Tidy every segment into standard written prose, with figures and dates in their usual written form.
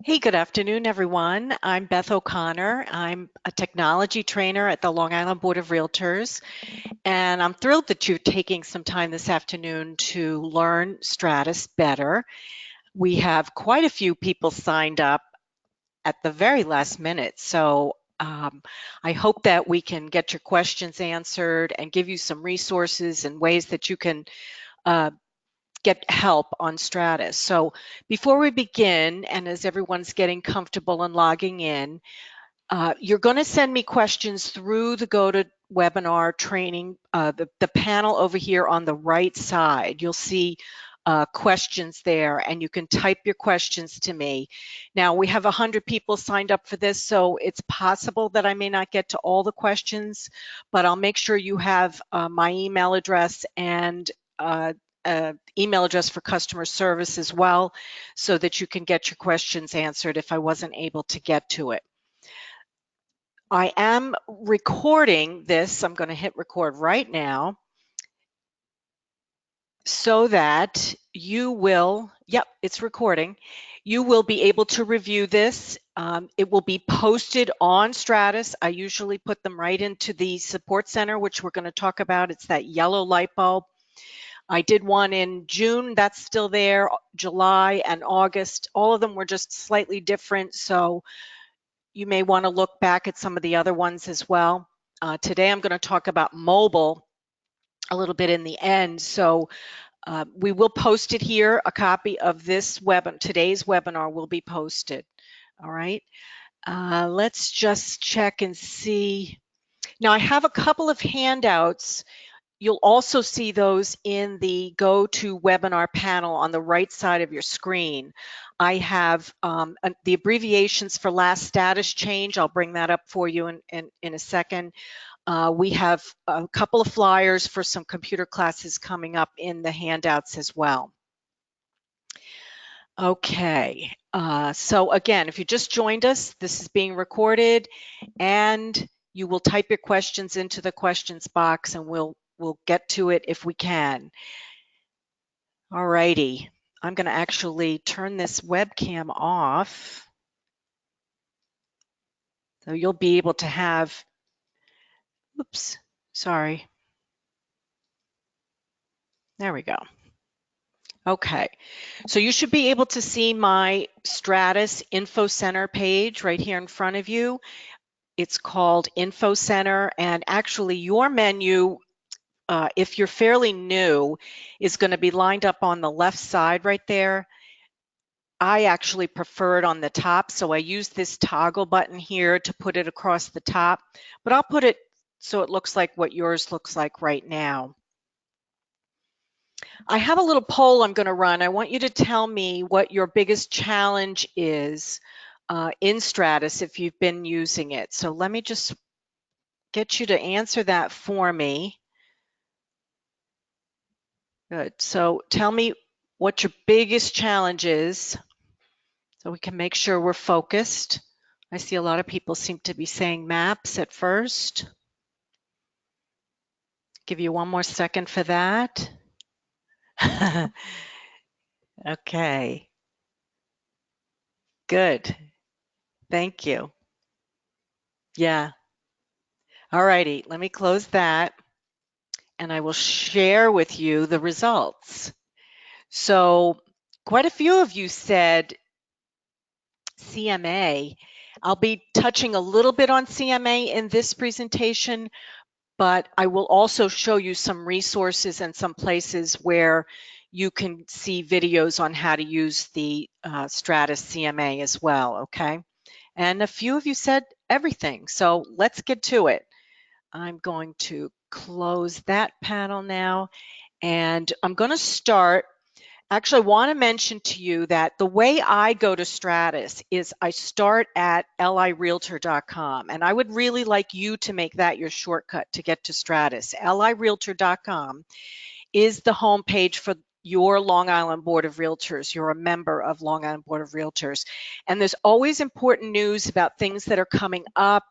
Hey, good afternoon, everyone. I'm Beth O'Connor. I'm a technology trainer at the Long Island Board of Realtors, and I'm thrilled that you're taking some time this afternoon to learn Stratus better. We have quite a few people signed up at the very last minute, so I hope that we can get your questions answered and give you some resources and ways that you can uh, get help on Stratus. So before we begin, and as everyone's getting comfortable and logging in, you're going to send me questions through the GoToWebinar training, the panel over here on the right side. You'll see questions there, and you can type your questions to me. Now, we have 100 people signed up for this, so it's possible that I may not get to all the questions, but I'll make sure you have my email address and email address for customer service as well, so that you can get your questions answered if I wasn't able to get to it. I am recording this. I'm going to hit record right now so that you will, yep, it's recording. You will be able to review this. It will be posted on Stratus. I usually put them right into the support center, which we're going to talk about. It's that yellow light bulb. I did one in June, that's still there, July and August. All of them were just slightly different, so you may want to look back at some of the other ones as well. Today I'm going to talk about mobile a little bit in the end, so we will post it here. A copy of this today's webinar will be posted. All right, let's just check and see. Now I have a couple of handouts. You'll also see those in the GoToWebinar panel on the right side of your screen. I have the abbreviations for last status change. I'll bring that up for you in a second. We have a couple of flyers for some computer classes coming up in the handouts as well. Okay, so again, if you just joined us, this is being recorded, and you will type your questions into the questions box, and we'll get to it if we can. All righty, I'm going to actually turn this webcam off, so you'll be able to have, oops, sorry. There we go. Okay, so you should be able to see my Stratus Info Center page right here in front of you. It's called Info Center, and actually your menu, if you're fairly new, is going to be lined up on the left side right there. I actually prefer it on the top, so I use this toggle button here to put it across the top, but I'll put it so it looks like what yours looks like right now. I have a little poll I'm going to run. I want you to tell me what your biggest challenge is in Stratus if you've been using it. So let me just get you to answer that for me. Good. So tell me what your biggest challenge is so we can make sure we're focused. I see a lot of people seem to be saying maps at first. Give you one more second for that. Okay. Good. Thank you. Yeah. All righty. Let me close that, and I will share with you the results. So quite a few of you said CMA. I'll be touching a little bit on CMA in this presentation, but I will also show you some resources and some places where you can see videos on how to use the Stratus CMA as well, okay? And a few of you said everything, so let's get to it. I'm going to close that panel now, and I'm going to start. Actually, I want to mention to you that the way I go to Stratus is I start at lirealtor.com, and I would really like you to make that your shortcut to get to Stratus. lirealtor.com is the homepage for your Long Island Board of Realtors. You're a member of Long Island Board of Realtors, and there's always important news about things that are coming up,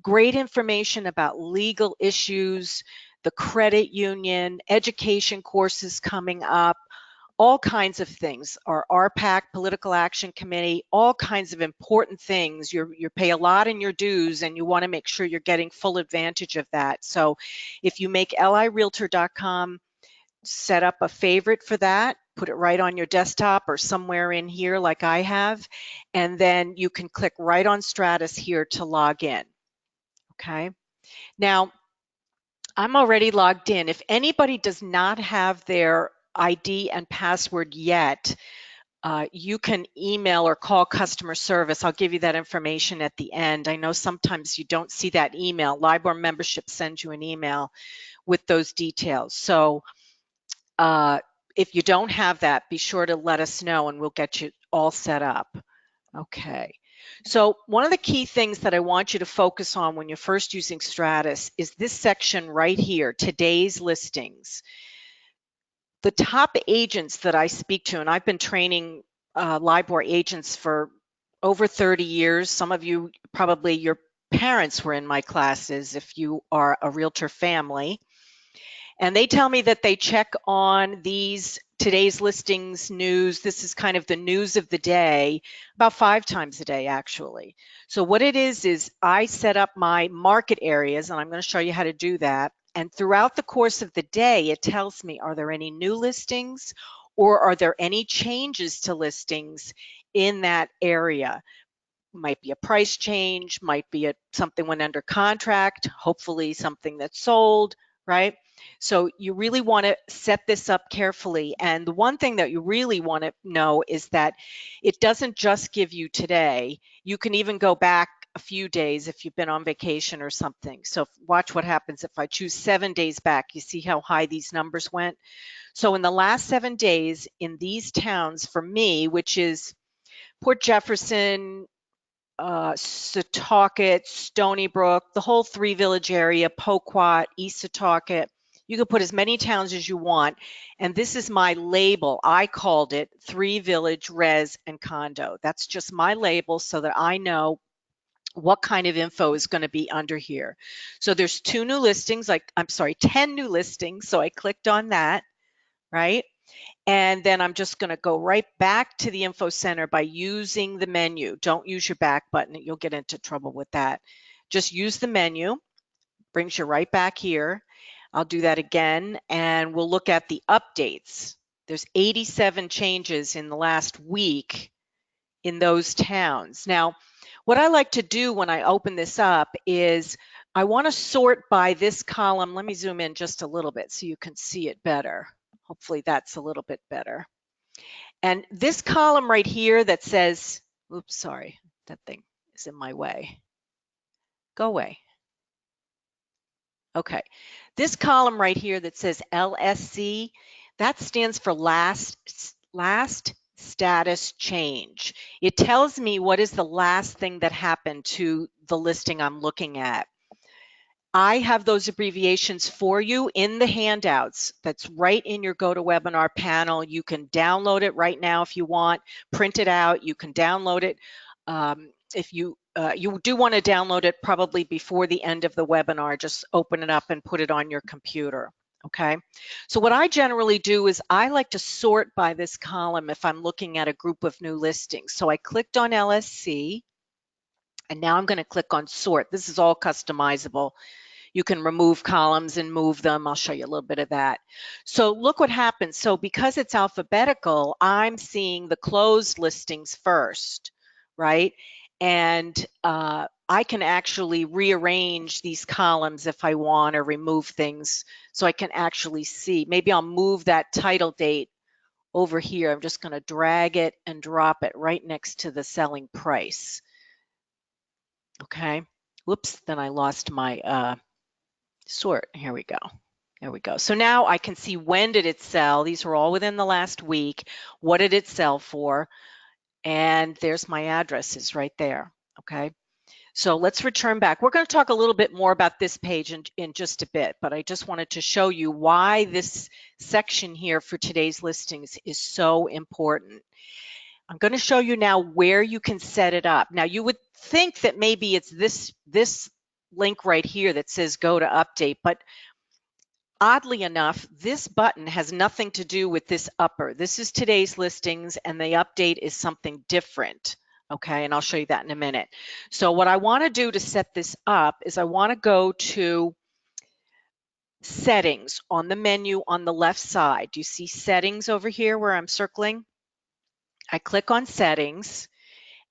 great information about legal issues, the credit union, education courses coming up, all kinds of things, our RPAC, Political Action Committee, all kinds of important things. You pay a lot in your dues and you want to make sure you're getting full advantage of that. So if you make lirealtor.com, set up a favorite for that, put it right on your desktop or somewhere in here like I have, and then you can click right on Stratus here to log in. Okay. Now, I'm already logged in. If anybody does not have their ID and password yet, you can email or call customer service. I'll give you that information at the end. I know sometimes you don't see that email. LIBOR membership sends you an email with those details. So if you don't have that, be sure to let us know and we'll get you all set up. Okay. So one of the key things that I want you to focus on when you're first using Stratus is this section right here, today's listings. The top agents that I speak to, and I've been training LIBOR agents for over 30 years. Some of you, probably your parents were in my classes if you are a realtor family. And they tell me that they check on these today's listings news. This is kind of the news of the day, about 5 times a day, actually. So what it is I set up my market areas, and I'm going to show you how to do that. And throughout the course of the day, it tells me, are there any new listings or are there any changes to listings in that area? Might be a price change, might be something went under contract, hopefully something that's sold, right? So you really want to set this up carefully. And the one thing that you really want to know is that it doesn't just give you today. You can even go back a few days if you've been on vacation or something. So watch what happens if I choose 7 days back. You see how high these numbers went? So in the last 7 days in these towns for me, which is Port Jefferson, Setauket, Stony Brook, the whole Three Village area, Poquat, East Setauket. You can put as many towns as you want. And this is my label. I called it Three Village Res and Condo. That's just my label so that I know what kind of info is going to be under here. So there's 10 new listings. So I clicked on that, right? And then I'm just going to go right back to the info center by using the menu. Don't use your back button. You'll get into trouble with that. Just use the menu. Brings you right back here. I'll do that again. And we'll look at the updates. There's 87 changes in the last week in those towns. Now, what I like to do when I open this up is I want to sort by this column. Let me zoom in just a little bit so you can see it better. Hopefully that's a little bit better. And this column right here that says, oops, sorry, that thing is in my way. Go away. Okay. This column right here that says LSC, that stands for last status change. It tells me what is the last thing that happened to the listing I'm looking at. I have those abbreviations for you in the handouts. That's right in your GoToWebinar panel. You can download it right now if you want, print it out. You can download it. If you do want to download it probably before the end of the webinar, just open it up and put it on your computer. Okay, so what I generally do is I like to sort by this column if I'm looking at a group of new listings. So I clicked on LSC. And now I'm going to click on sort. This is all customizable. You can remove columns and move them. I'll show you a little bit of that. So look what happens. So because it's alphabetical, I'm seeing the closed listings first, right? And I can actually rearrange these columns if I want or remove things so I can actually see. Maybe I'll move that title date over here. I'm just going to drag it and drop it right next to the selling price. Okay, whoops, then I lost my sort. Here we go. There we go. So now I can see when did it sell. These were all within the last week. What did it sell for? And there's my addresses right there. Okay, so let's return back. We're going to talk a little bit more about this page in just a bit, but I just wanted to show you why this section here for today's listings is so important. I'm going to show you now where you can set it up. Now you would think that maybe it's this link right here that says go to update, but oddly enough, this button has nothing to do with this upper. This is today's listings, and the update is something different. Okay, and I'll show you that in a minute. So what I want to do to set this up is I want to go to settings on the menu on the left side. Do you see settings over here where I'm circling? I click on settings.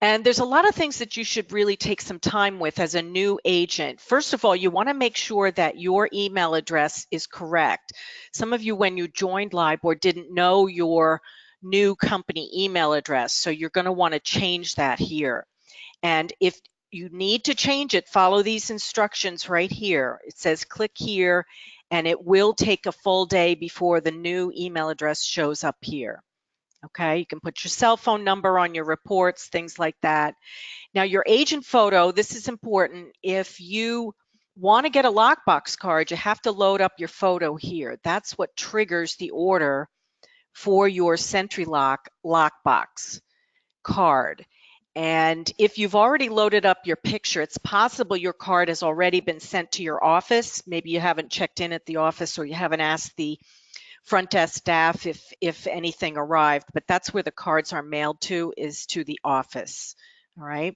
And there's a lot of things that you should really take some time with as a new agent. First of all, you want to make sure that your email address is correct. Some of you, when you joined LIBOR, didn't know your new company email address, so you're going to want to change that here. And if you need to change it, follow these instructions right here. It says click here, and it will take a full day before the new email address shows up here. Okay, you can put your cell phone number on your reports, things like that. Now, your agent photo, this is important. If you want to get a lockbox card, you have to load up your photo here. That's what triggers the order for your SentryLock lockbox card. And if you've already loaded up your picture, it's possible your card has already been sent to your office. Maybe you haven't checked in at the office, or you haven't asked the front desk staff if anything arrived, but that's where the cards are mailed to, is to the office. All right.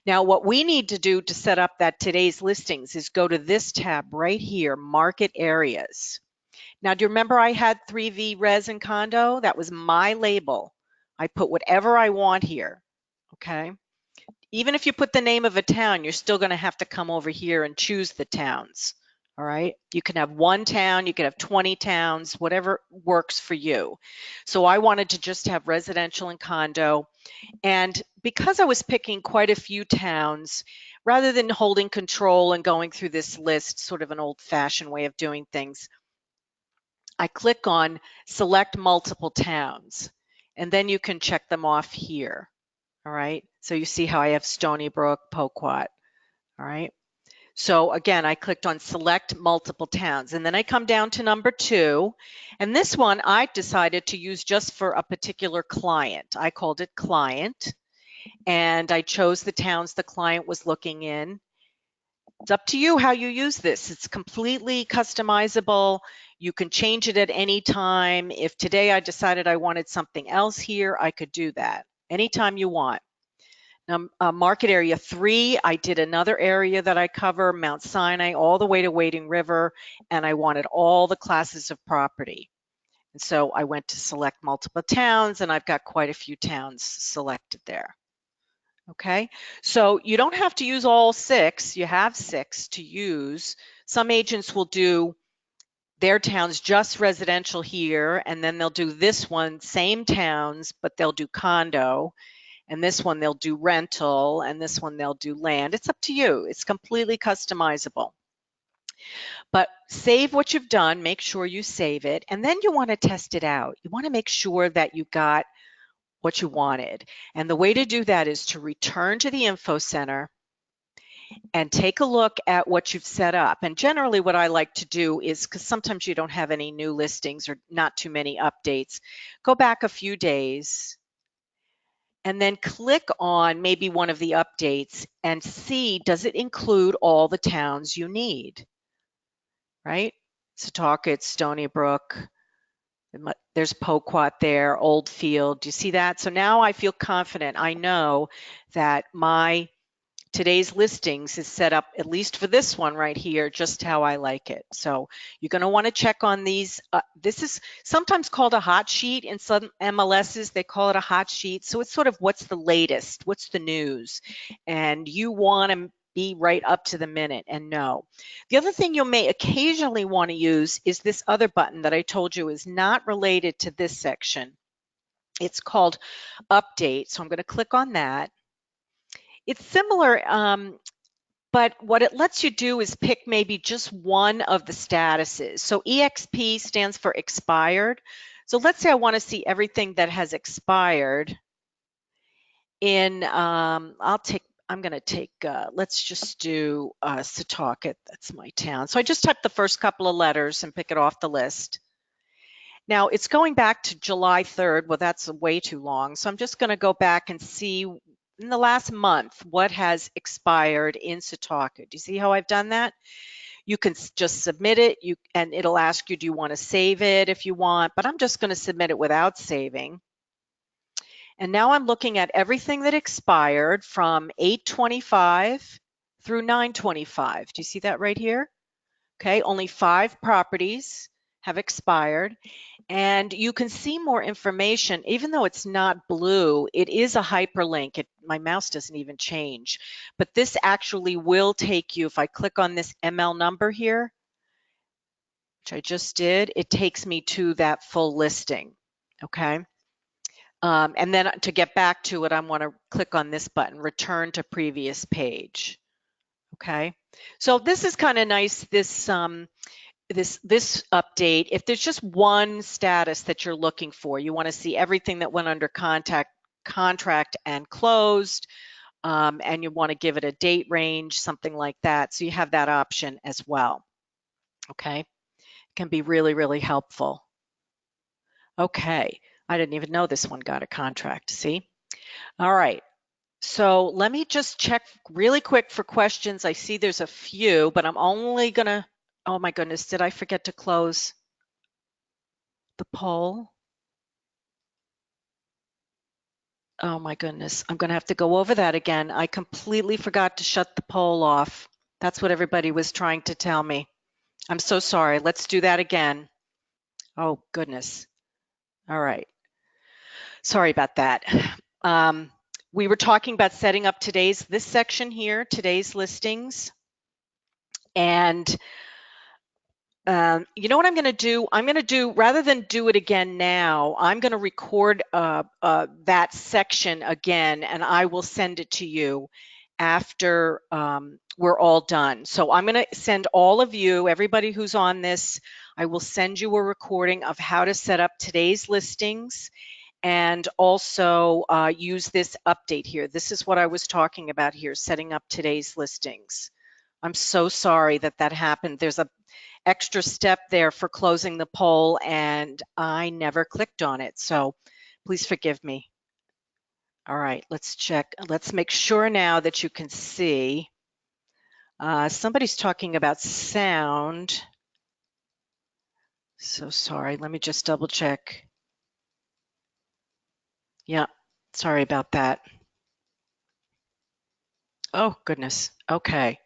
Now, what we need to do to set up that today's listings is go to this tab right here, market areas. Now, do you remember I had 3V res and condo? That was my label. I put whatever I want here. Okay. Even if you put the name of a town, you're still going to have to come over here and choose the towns. All right. You can have one town, you can have 20 towns, whatever works for you. So I wanted to just have residential and condo. And because I was picking quite a few towns, rather than holding control and going through this list, sort of an old-fashioned way of doing things, I click on select multiple towns, and then you can check them off here. All right. So you see how I have Stony Brook, Poquat. All right. So again, I clicked on select multiple towns, and then I come down to number 2. And this one I decided to use just for a particular client. I called it client, and I chose the towns the client was looking in. It's up to you how you use this. It's completely customizable. You can change it at any time. If today I decided I wanted something else here, I could do that anytime you want. Now, market area 3, I did another area that I cover, Mount Sinai, all the way to Wading River, and I wanted all the classes of property. And so I went to select multiple towns, and I've got quite a few towns selected there. Okay, so you don't have to use all 6. You have 6 to use. Some agents will do their towns just residential here, and then they'll do this one, same towns, but they'll do condo. And this one they'll do rental, and this one they'll do land. It's up to you. It's completely customizable. But save what you've done, make sure you save it, and then you want to test it out. You want to make sure that you got what you wanted. And the way to do that is to return to the info center and take a look at what you've set up. And generally what I like to do is, because sometimes you don't have any new listings or not too many updates, go back a few days and then click on maybe one of the updates and see, does it include all the towns you need, right? Setauket, Stony Brook, there's Poquat there, Oldfield, do you see that? So now I feel confident. I know that my today's listings is set up, at least for this one right here, just how I like it. So you're going to want to check on these. This is sometimes called a hot sheet. In some MLSs, they call it a hot sheet. So it's sort of what's the latest, what's the news, and you want to be right up to the minute and know. The other thing you may occasionally want to use is this other button that I told you is not related to this section. It's called Update. So I'm going to click on that. It's similar, but what it lets you do is pick maybe just one of the statuses. So EXP stands for expired. So let's say I want to see everything that has expired in, I'm going to take, let's just do Setauket, that's my town. So I just type the first couple of letters and pick it off the list. Now it's going back to July 3rd. Well, that's way too long. So I'm just going to go back and see in the last month what has expired in Setauket. Do you see how I've done that? You can just submit it, and it'll ask you, do you want to save it if you want, but I'm just going to submit it without saving. And now I'm looking at everything that expired from 8/25 through 9/25. Do you see that right here? Okay, only 5 properties have expired. And you can see more information, even though it's not blue, it is a hyperlink. My mouse doesn't even change. But this actually will take you, if I click on this ML number here, which I just did, it takes me to that full listing, okay? And then to get back to it, I want to click on this button, return to previous page, okay? So this is kind of nice, this update. If there's just one status that you're looking for, you want to see everything that went under contract and closed, and you want to give it a date range, something like that. So you have that option as well. Okay, it can be really, really helpful. Okay, I didn't even know this one got a contract. See? All right. So let me just check really quick for questions. I see there's a few, but I'm only gonna, oh my goodness, did I forget to close the poll? Oh my goodness, I'm gonna have to go over that again. I completely forgot to shut the poll off. That's what everybody was trying to tell me. I'm so sorry. Let's do that again. Oh goodness. All right. Sorry about that. We were talking about setting up this section here, today's listings. And you know what I'm going to do? I'm going to do, rather than do it again now, I'm going to record that section again, and I will send it to you after we're all done. So I'm going to send all of you, everybody who's on this, I will send you a recording of how to set up today's listings, and also use this update here. This is what I was talking about here, setting up today's listings. I'm so sorry that that happened. There's a extra step there for closing the poll, and I never clicked on it. So please forgive me. All right, let's check. Let's make sure now that you can see. Somebody's talking about sound. So sorry. Let me just double check. Yeah, sorry about that. Oh, goodness. Okay.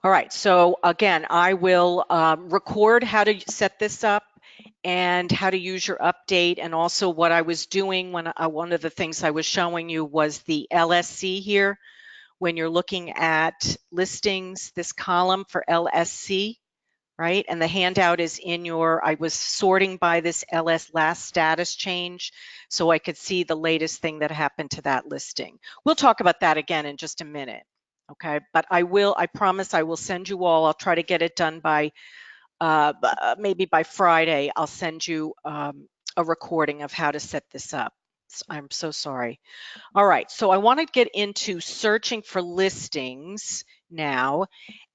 All right, so again, I will record how to set this up and how to use your update, and also what I was doing when one of the things I was showing you was the LSC here. When you're looking at listings, this column for LSC, right? And the handout is in I was sorting by this last status change so I could see the latest thing that happened to that listing. We'll talk about that again in just a minute. Okay, but I promise I will send you all, I'll try to get it done by maybe by Friday. I'll send you a recording of how to set this up. I'm so sorry. All right, so I want to get into searching for listings now,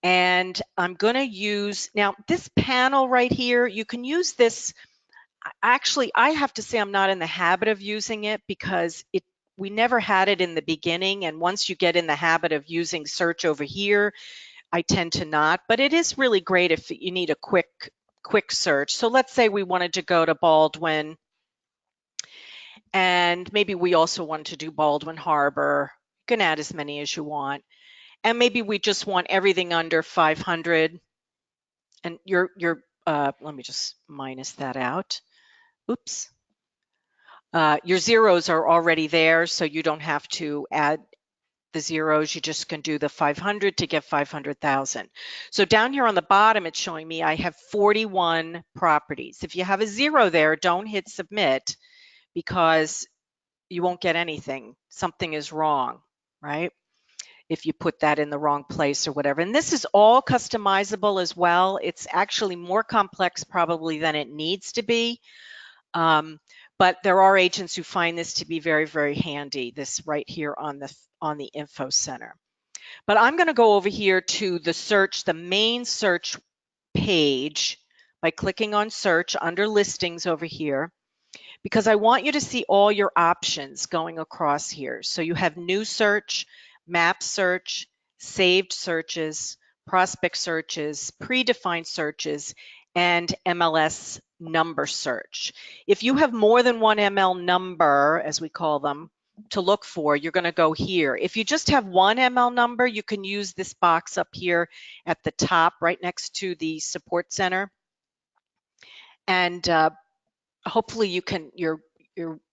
and I'm going to use, now this panel right here, you can use this. Actually, I have to say I'm not in the habit of using it because we never had it in the beginning, and once you get in the habit of using search over here, I tend to not, but it is really great if you need a quick search. So let's say we wanted to go to Baldwin, and maybe we also want to do Baldwin Harbor. You can add as many as you want. And maybe we just want everything under 500. And let me just minus that out. Oops. Your zeros are already there, so you don't have to add the zeros. You just can do the 500 to get 500,000. So down here on the bottom, it's showing me I have 41 properties. If you have a zero there, don't hit submit because you won't get anything. Something is wrong, right? If you put that in the wrong place or whatever. And this is all customizable as well. It's actually more complex probably than it needs to be. But there are agents who find this to be very, very handy, this right here on the info center. But I'm going to go over here to the main search page by clicking on search under listings over here, because I want you to see all your options going across here. So you have new search, map search, saved searches, prospect searches, predefined searches, and MLS number search. If you have more than one ML number, as we call them, to look for, you're going to go here. If you just have one ML number, you can use this box up here at the top, right next to the support center. And hopefully you can, your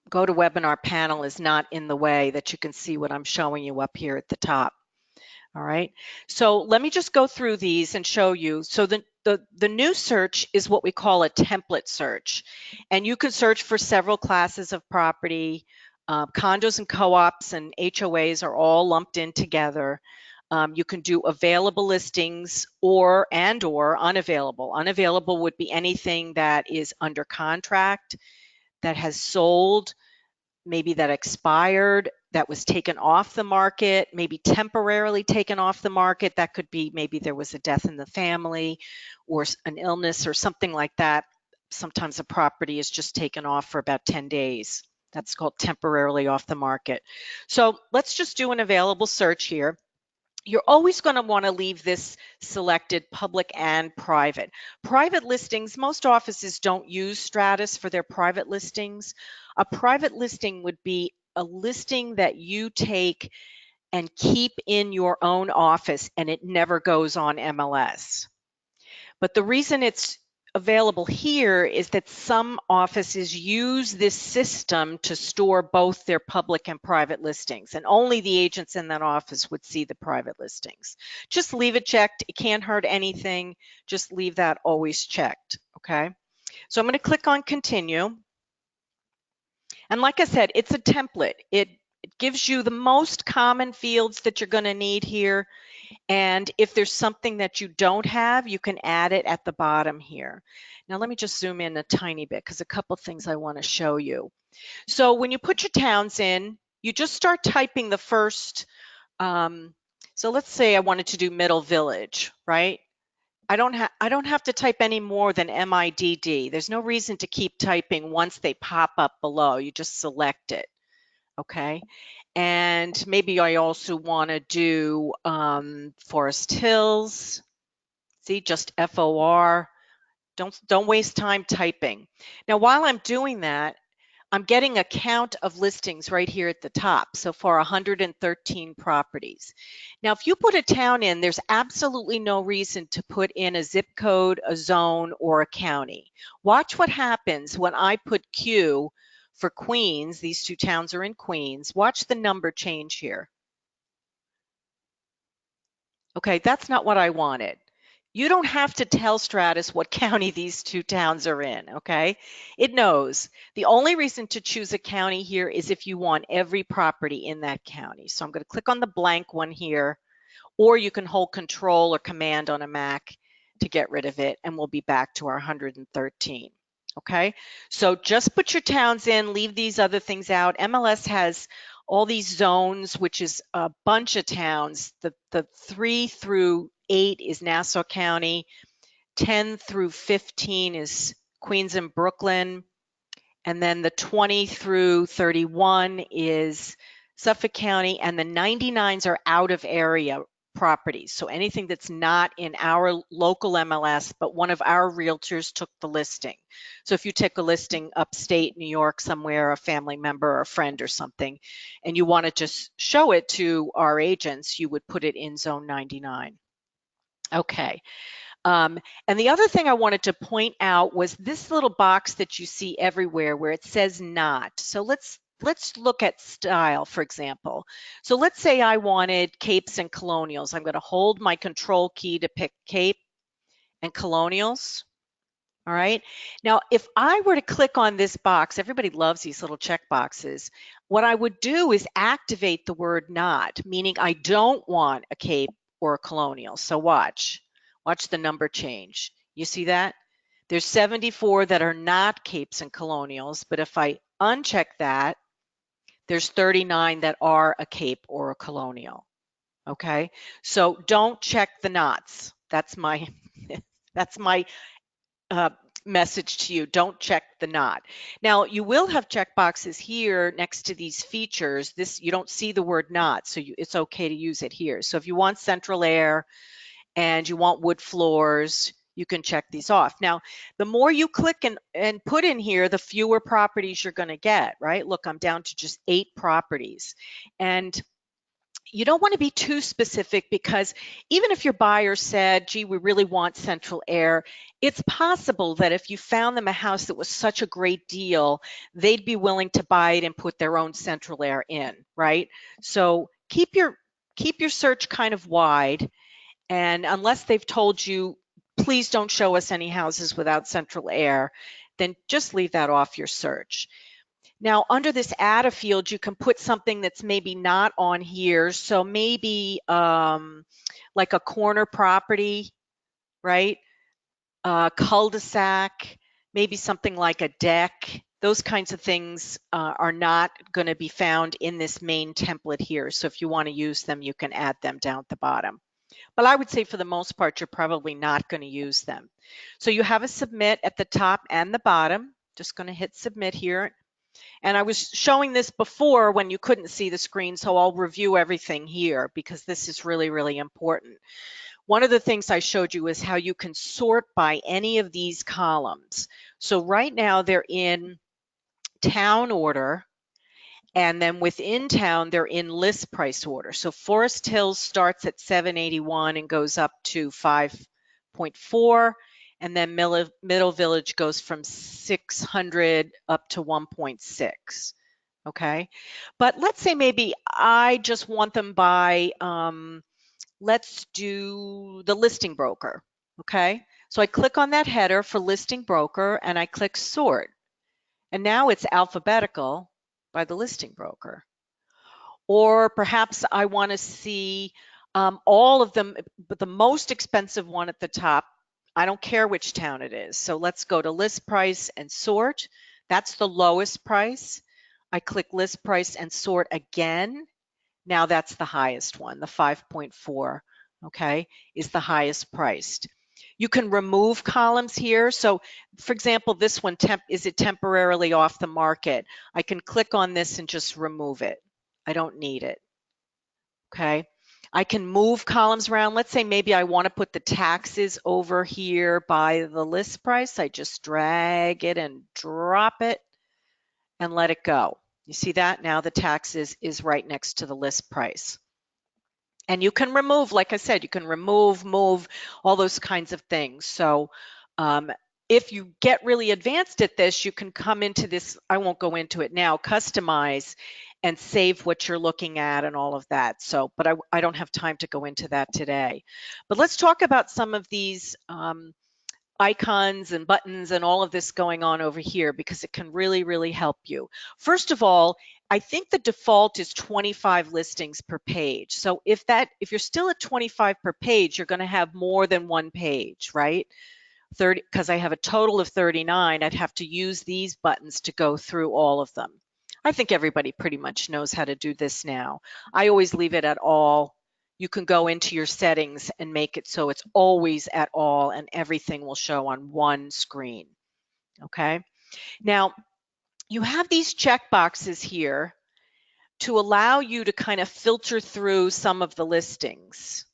GoToWebinar panel is not in the way that you can see what I'm showing you up here at the top. All right, so let me just go through these and show you. So the new search is what we call a template search, and you can search for several classes of property. Condos and co-ops and HOAs are all lumped in together. You can do available listings or unavailable. Unavailable would be anything that is under contract, that has sold, maybe that expired, that was taken off the market, maybe temporarily taken off the market. That could be maybe there was a death in the family or an illness or something like that. Sometimes a property is just taken off for about 10 days. That's called temporarily off the market. So let's just do an available search here. You're always going to want to leave this selected public and private. Private listings, most offices don't use Stratus for their private listings. A private listing would be a listing that you take and keep in your own office and it never goes on MLS. But the reason it's available here is that some offices use this system to store both their public and private listings, and only the agents in that office would see the private listings. Just leave it checked. It can't hurt anything. Just leave that always checked, okay? So I'm going to click on continue. And like I said, it's a template. It gives you the most common fields that you're going to need here. And if there's something that you don't have, you can add it at the bottom here. Now let me just zoom in a tiny bit because a couple things I want to show you. So when you put your towns in, you just start typing the first, so let's say I wanted to do Middle Village, right? I don't have to type any more than MIDD. There's no reason to keep typing once they pop up below. You just select it, okay? And maybe I also want to do Forest Hills. See, just FOR. Don't waste time typing. Now, while I'm doing that, I'm getting a count of listings right here at the top. So far, 113 properties. Now, if you put a town in, there's absolutely no reason to put in a zip code, a zone, or a county. Watch what happens when I put Q for Queens. These two towns are in Queens. Watch the number change here. Okay, that's not what I wanted. You don't have to tell Stratus what county these two towns are in, okay? It knows. The only reason to choose a county here is if you want every property in that county. So I'm going to click on the blank one here, or you can hold Control or Command on a Mac to get rid of it, and we'll be back to our 113. Okay, so just put your towns in, leave these other things out. MLS has all these zones, which is a bunch of towns. The 3 through 8 is Nassau County, 10 through 15 is Queens and Brooklyn, and then the 20 through 31 is Suffolk County, and the 99s are out of area properties. So anything that's not in our local MLS, but one of our realtors took the listing. So if you take a listing upstate New York somewhere, a family member or a friend or something, and you want to just show it to our agents, you would put it in zone 99. Okay. And the other thing I wanted to point out was this little box that you see everywhere where it says not. So let's look at style, for example. So let's say I wanted capes and colonials. I'm going to hold my control key to pick cape and colonials. All right. Now, if I were to click on this box, everybody loves these little check boxes. What I would do is activate the word not, meaning I don't want a cape or a colonial. So watch the number change. You see that? There's 74 that are not capes and colonials, but if I uncheck that, there's 39 that are a cape or a colonial. Okay, so don't check the knots. That's my message to you. Don't check the knot. Now you will have check boxes here next to these features. This, you don't see the word not, so it's okay to use it here. So if you want central air and you want wood floors, you can check these off. Now, the more you click and put in here, the fewer properties you're going to get, right? Look, I'm down to just 8 properties. And you don't want to be too specific, because even if your buyer said, gee, we really want central air, it's possible that if you found them a house that was such a great deal, they'd be willing to buy it and put their own central air in, right? So keep your search kind of wide, and unless they've told you, please don't show us any houses without central air, then just leave that off your search. Now, under this add a field, you can put something that's maybe not on here. So maybe like a corner property, right? Cul-de-sac, maybe something like a deck. Those kinds of things are not going to be found in this main template here. So if you want to use them, you can add them down at the bottom. But I would say for the most part, you're probably not going to use them. So you have a submit at the top and the bottom. Just going to hit submit here. And I was showing this before when you couldn't see the screen, so I'll review everything here because this is really, really important. One of the things I showed you is how you can sort by any of these columns. So right now they're in town order, and then within town they're in list price order. So Forest Hills starts at 781 and goes up to 5.4. And then Middle Village goes from 600 up to 1.6, okay? But let's say maybe I just want them by, let's do the listing broker, okay? So I click on that header for listing broker and I click sort. And now it's alphabetical by the listing broker. Or perhaps I want to see all of them, but the most expensive one at the top, I don't care which town it is. So let's go to list price and sort. That's the lowest price. I click list price and sort again. Now that's the highest one, the 5.4, okay, is the highest priced. You can remove columns here. So for example, this one, is it temporarily off the market? I can click on this and just remove it. I don't need it, okay? I can move columns around. Let's say maybe I want to put the taxes over here by the list price. I just drag it and drop it and let it go. You see that? Now the taxes is right next to the list price. And you can remove, like I said, you can remove, move, all those kinds of things. So if you get really advanced at this, you can come into this, I won't go into it now, customize and save what you're looking at and all of that. So, but I don't have time to go into that today. But let's talk about some of these icons and buttons and all of this going on over here, because it can really, really help you. First of all, I think the default is 25 listings per page. So if you're still at 25 per page, you're going to have more than one page, right? 30, because I have a total of 39, I'd have to use these buttons to go through all of them. I think everybody pretty much knows how to do this now. I always leave it at all. You can go into your settings and make it so it's always at all and everything will show on one screen, okay? Now, you have these check boxes here to allow you to kind of filter through some of the listings.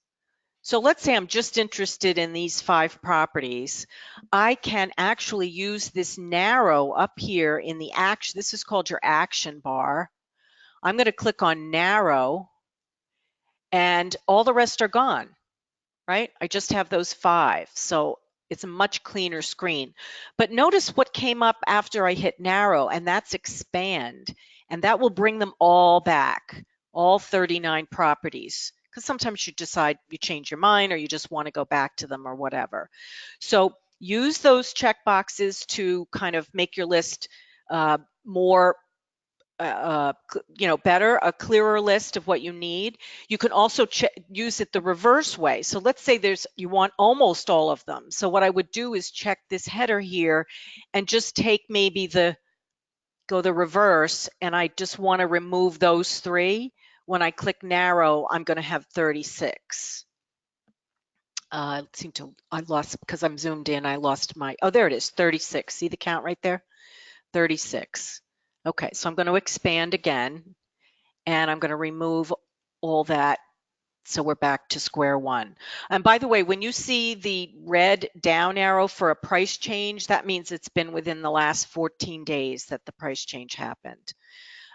So let's say I'm just interested in these 5 properties. I can actually use this narrow up here in the action. This is called your action bar. I'm going to click on narrow and all the rest are gone, right? I just have those 5. So it's a much cleaner screen. But notice what came up after I hit narrow, and that's expand. And that will bring them all back, all 39 properties. Because sometimes you decide you change your mind or you just want to go back to them or whatever. So use those check boxes to kind of make your list more better, a clearer list of what you need. You can also use it the reverse way. So let's say you want almost all of them. So what I would do is check this header here and just take maybe go the reverse, and I just want to remove those 3. When I click narrow, I'm going to have 36. I lost, because I'm zoomed in, I lost oh, there it is, 36. See the count right there? 36. Okay, so I'm going to expand again, and I'm going to remove all that So we're back to square one. And by the way, when you see the red down arrow for a price change, that means it's been within the last 14 days that the price change happened.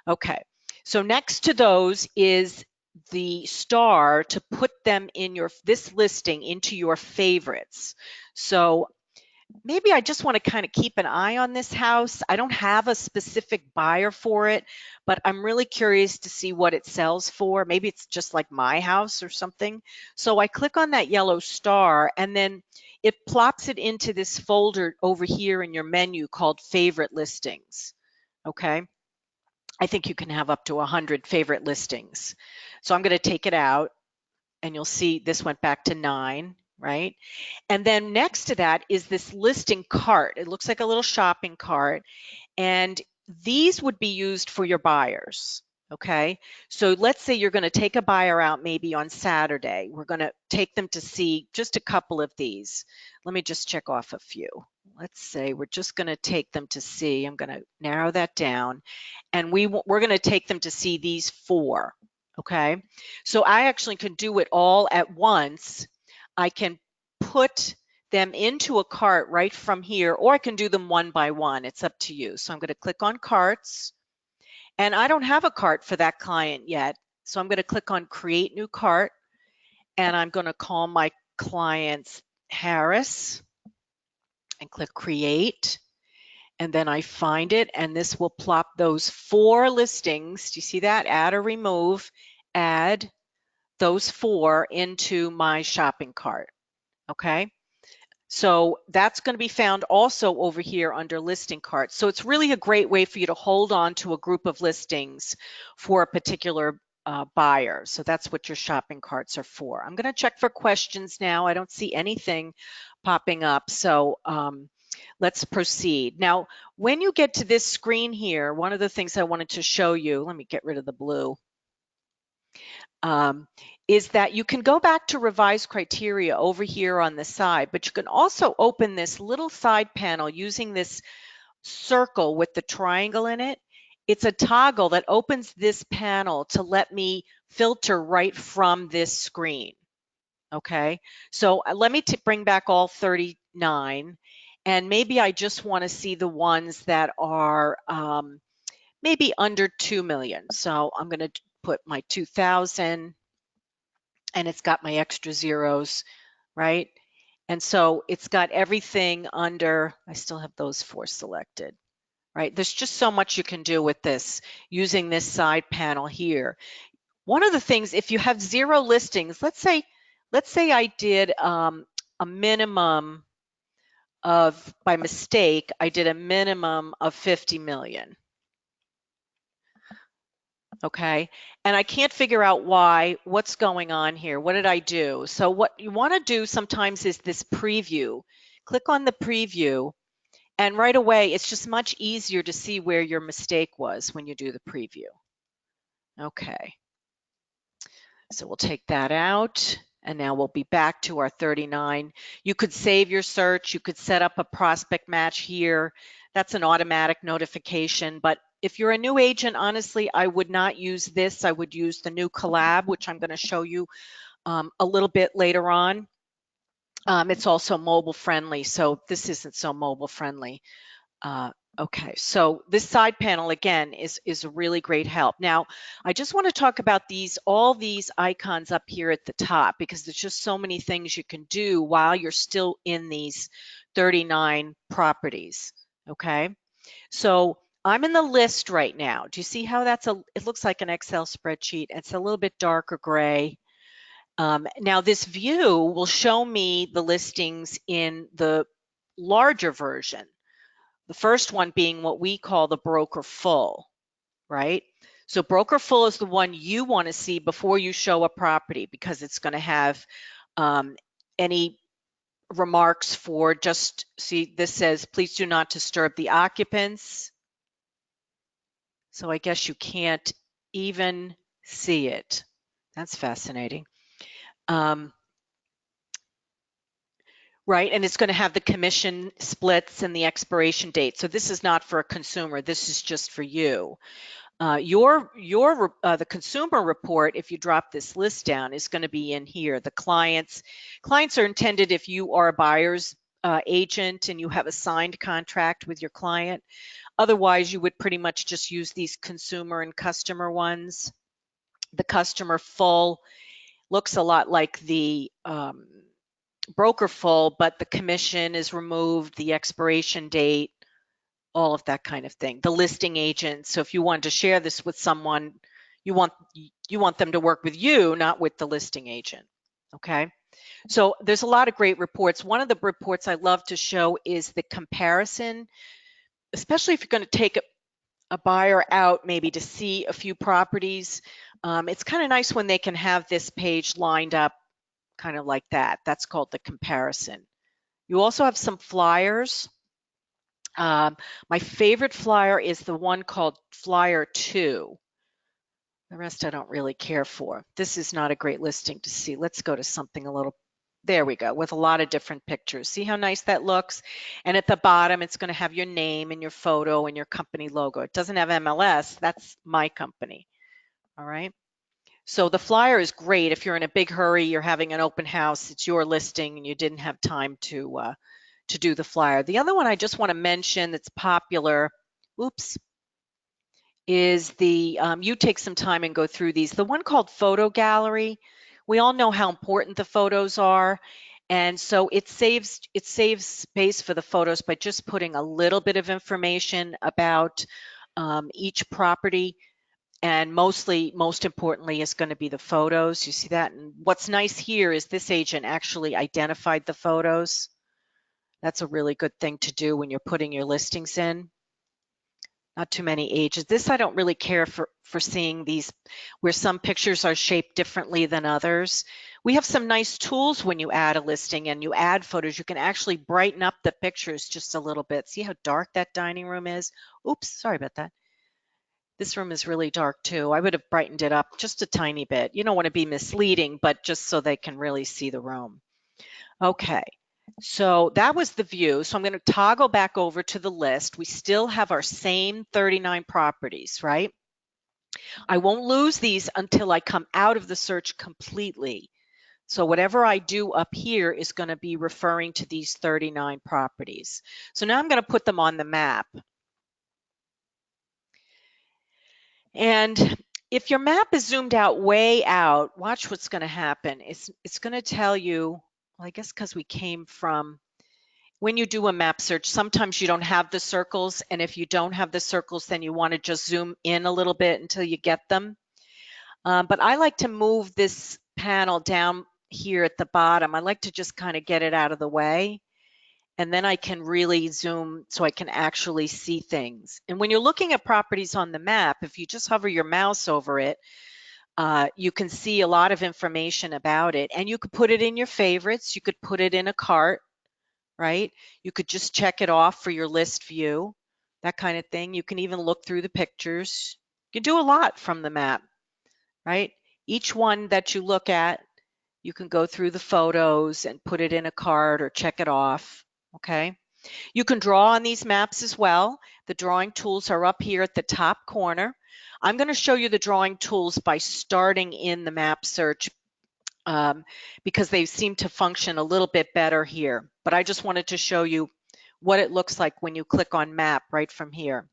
Okay, so next to those is the star to put them in this listing into your favorites. So maybe I just want to kind of keep an eye on this house. I don't have a specific buyer for it, but I'm really curious to see what it sells for. Maybe it's just like my house or something. So I click on that yellow star and then it plops it into this folder over here in your menu called favorite listings. Okay. I think you can have up to 100 favorite listings. So I'm going to take it out and you'll see this went back to 9, right? And then next to that is this listing cart. It looks like a little shopping cart. And these would be used for your buyers. Okay. So let's say you're going to take a buyer out maybe on Saturday. We're going to take them to see just a couple of these. Let me just check off a few. Let's say we're just going to take them to see. I'm going to narrow that down. And we're going to take them to see these 4. Okay. So I actually can do it all at once. I can put them into a cart right from here, or I can do them one by one. It's up to you. So I'm going to click on carts, and I don't have a cart for that client yet. So I'm going to click on create new cart, and I'm going to call my clients Harris and click create. And then I find it, and this will plop those 4 listings. Do you see that? Add or remove, add those 4 into my shopping cart. Okay. So that's going to be found also over here under listing carts. So it's really a great way for you to hold on to a group of listings for a particular buyer. So that's what your shopping carts are for. I'm going to check for questions now. I don't see anything popping up. So let's proceed. Now, when you get to this screen here, one of the things I wanted to show you, let me get rid of the blue, is that you can go back to revise criteria over here on the side, but you can also open this little side panel using this circle with the triangle in it. It's a toggle that opens this panel to let me filter right from this screen. Okay, so let me bring back all 39, and maybe I just want to see the ones that are maybe under 2 million. So I'm going to put my 2,000, and it's got my extra zeros, right? And so it's got everything under, I still have those 4 selected, right? There's just so much you can do with this using this side panel here. One of the things, if you have 0 listings, let's say I did a minimum of, by mistake, I did a minimum of 50 million. Okay, and I can't figure out what's going on here. What did I do? So what you want to do sometimes is this preview. Click on the preview, and right away, it's just much easier to see where your mistake was when you do the preview. Okay, so we'll take that out, and now we'll be back to our 39. You could save your search. You could set up a prospect match here. That's an automatic notification, but if you're a new agent, honestly, I would not use this. I would use the new collab, which I'm going to show you a little bit later on. It's also mobile friendly, so this isn't so mobile friendly. Okay, so this side panel again is a really great help. Now, I just want to talk about all these icons up here at the top, because there's just so many things you can do while you're still in these 39 properties. Okay, so I'm in the list right now. Do you see how it looks like an Excel spreadsheet? It's a little bit darker gray. Now this view will show me the listings in the larger version. The first one being what we call the broker full, right? So broker full is the one you want to see before you show a property, because it's going to have any remarks for just, see, this says, please do not disturb the occupants. So I guess you can't even see it. That's fascinating. Right, and it's going to have the commission splits and the expiration date. So this is not for a consumer. This is just for you. The consumer report, if you drop this list down, is going to be in here. The clients are intended if you are a buyer's agent and you have a signed contract with your client. Otherwise, you would pretty much just use these consumer and customer ones. The customer full looks a lot like the broker full, but the commission is removed, the expiration date, all of that kind of thing. The listing agent. So if you want to share this with someone, you want them to work with you, not with the listing agent. Okay. So there's a lot of great reports. One of the reports I love to show is the comparison, especially if you're going to take a buyer out maybe to see a few properties. It's kind of nice when they can have this page lined up kind of like that. That's called the comparison. You also have some flyers. My favorite flyer is the one called Flyer 2. The rest I don't really care for. This is not a great listing to see. Let's go to something a little, there we go, with a lot of different pictures. See how nice that looks? And at the bottom, it's going to have your name and your photo and your company logo. It doesn't have MLS. That's my company. All right. So the flyer is great if you're in a big hurry, you're having an open house, it's your listing, and you didn't have time to do the flyer. The other one I just want to mention that's popular, is the, you take some time and go through these. The one called Photo Gallery, we all know how important the photos are. And so it saves space for the photos by just putting a little bit of information about each property. And most importantly, is going to be the photos. You see that? And what's nice here is this agent actually identified the photos. That's a really good thing to do when you're putting your listings in. Not too many ages. This I don't really care for seeing these where some pictures are shaped differently than others. We have some nice tools when you add a listing and you add photos. You can actually brighten up the pictures just a little bit. See how dark that dining room is? Oops, sorry about that. This room is really dark too. I would have brightened it up just a tiny bit. You don't want to be misleading, but just so they can really see the room. Okay, so that was the view. So I'm going to toggle back over to the list. We still have our same 39 properties, right? I won't lose these until I come out of the search completely. So whatever I do up here is going to be referring to these 39 properties. So now I'm going to put them on the map. And if your map is zoomed out way out, watch what's going to happen. It's going to tell you, well, I guess because we came from, when you do a map search, sometimes you don't have the circles. And if you don't have the circles, then you want to just zoom in a little bit until you get them. But I like to move this panel down here at the bottom. I like to just kind of get it out of the way. And then I can really zoom so I can actually see things. And when you're looking at properties on the map, if you just hover your mouse over it, you can see a lot of information about it. And you could put it in your favorites. You could put it in a cart, right? You could just check it off for your list view, that kind of thing. You can even look through the pictures. You can do a lot from the map, right? Each one that you look at, you can go through the photos and put it in a cart or check it off. Okay, you can draw on these maps as well. The drawing tools are up here at the top corner. I'm going to show you the drawing tools by starting in the map search because they seem to function a little bit better here. But I just wanted to show you what it looks like when you click on map right from here.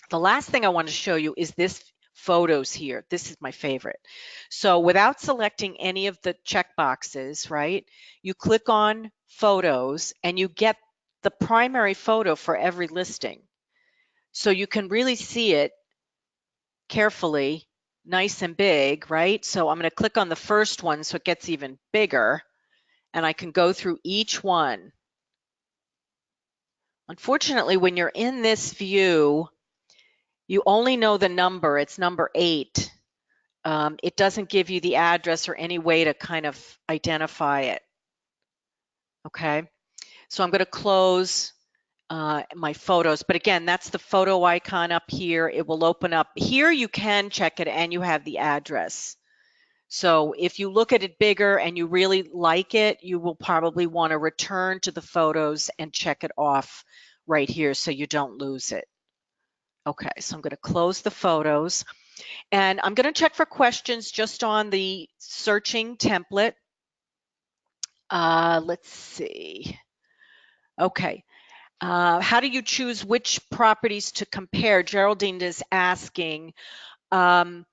The last thing I want to show you is this photos here. This is my favorite. So without selecting any of the check boxes, right, you click on photos and you get the primary photo for every listing. So you can really see it carefully, nice and big, right? So I'm going to click on the first one so it gets even bigger and I can go through each one. Unfortunately, when you're in this view, you only know the number. It's number 8. It doesn't give you the address or any way to kind of identify it. Okay, so I'm going to close my photos, but again, that's the photo icon up here. It will open up here. You can check it and you have the address. So if you look at it bigger and you really like it, you will probably want to return to the photos and check it off right here so you don't lose it. Okay, so I'm going to close the photos, and I'm going to check for questions just on the searching template. Let's see. Okay. How do you choose which properties to compare? Geraldine is asking. Um,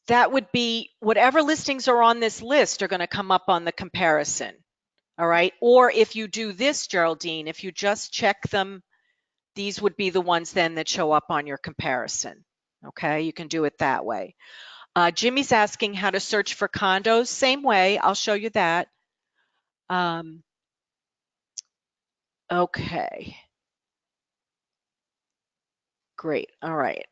that would be whatever listings are on this list are going to come up on the comparison. All right. Or if you do this, Geraldine, if you just check them, these would be the ones then that show up on your comparison. Okay. You can do it that way. Jimmy's asking how to search for condos. Same way. I'll show you that. Okay. Great. All right.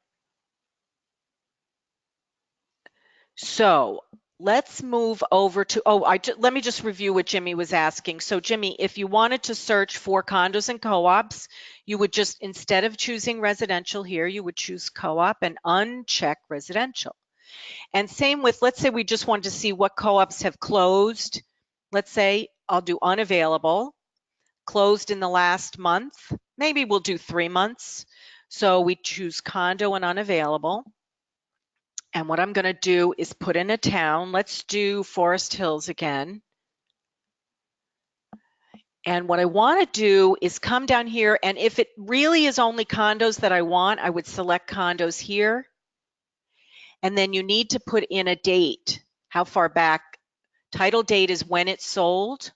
So let's move over to, let me just review what Jimmy was asking. So Jimmy, if you wanted to search for condos and co-ops, you would just, instead of choosing residential here, you would choose co-op and uncheck residential. And same with, let's say we just wanted to see what co-ops have closed. Let's say I'll do unavailable, closed in the last month. Maybe we'll do 3 months. So we choose condo and unavailable. And what I'm going to do is put in a town. Let's do Forest Hills again. And what I want to do is come down here, and if it really is only condos that I want, I would select condos here. And then you need to put in a date, how far back. Title date is when it sold.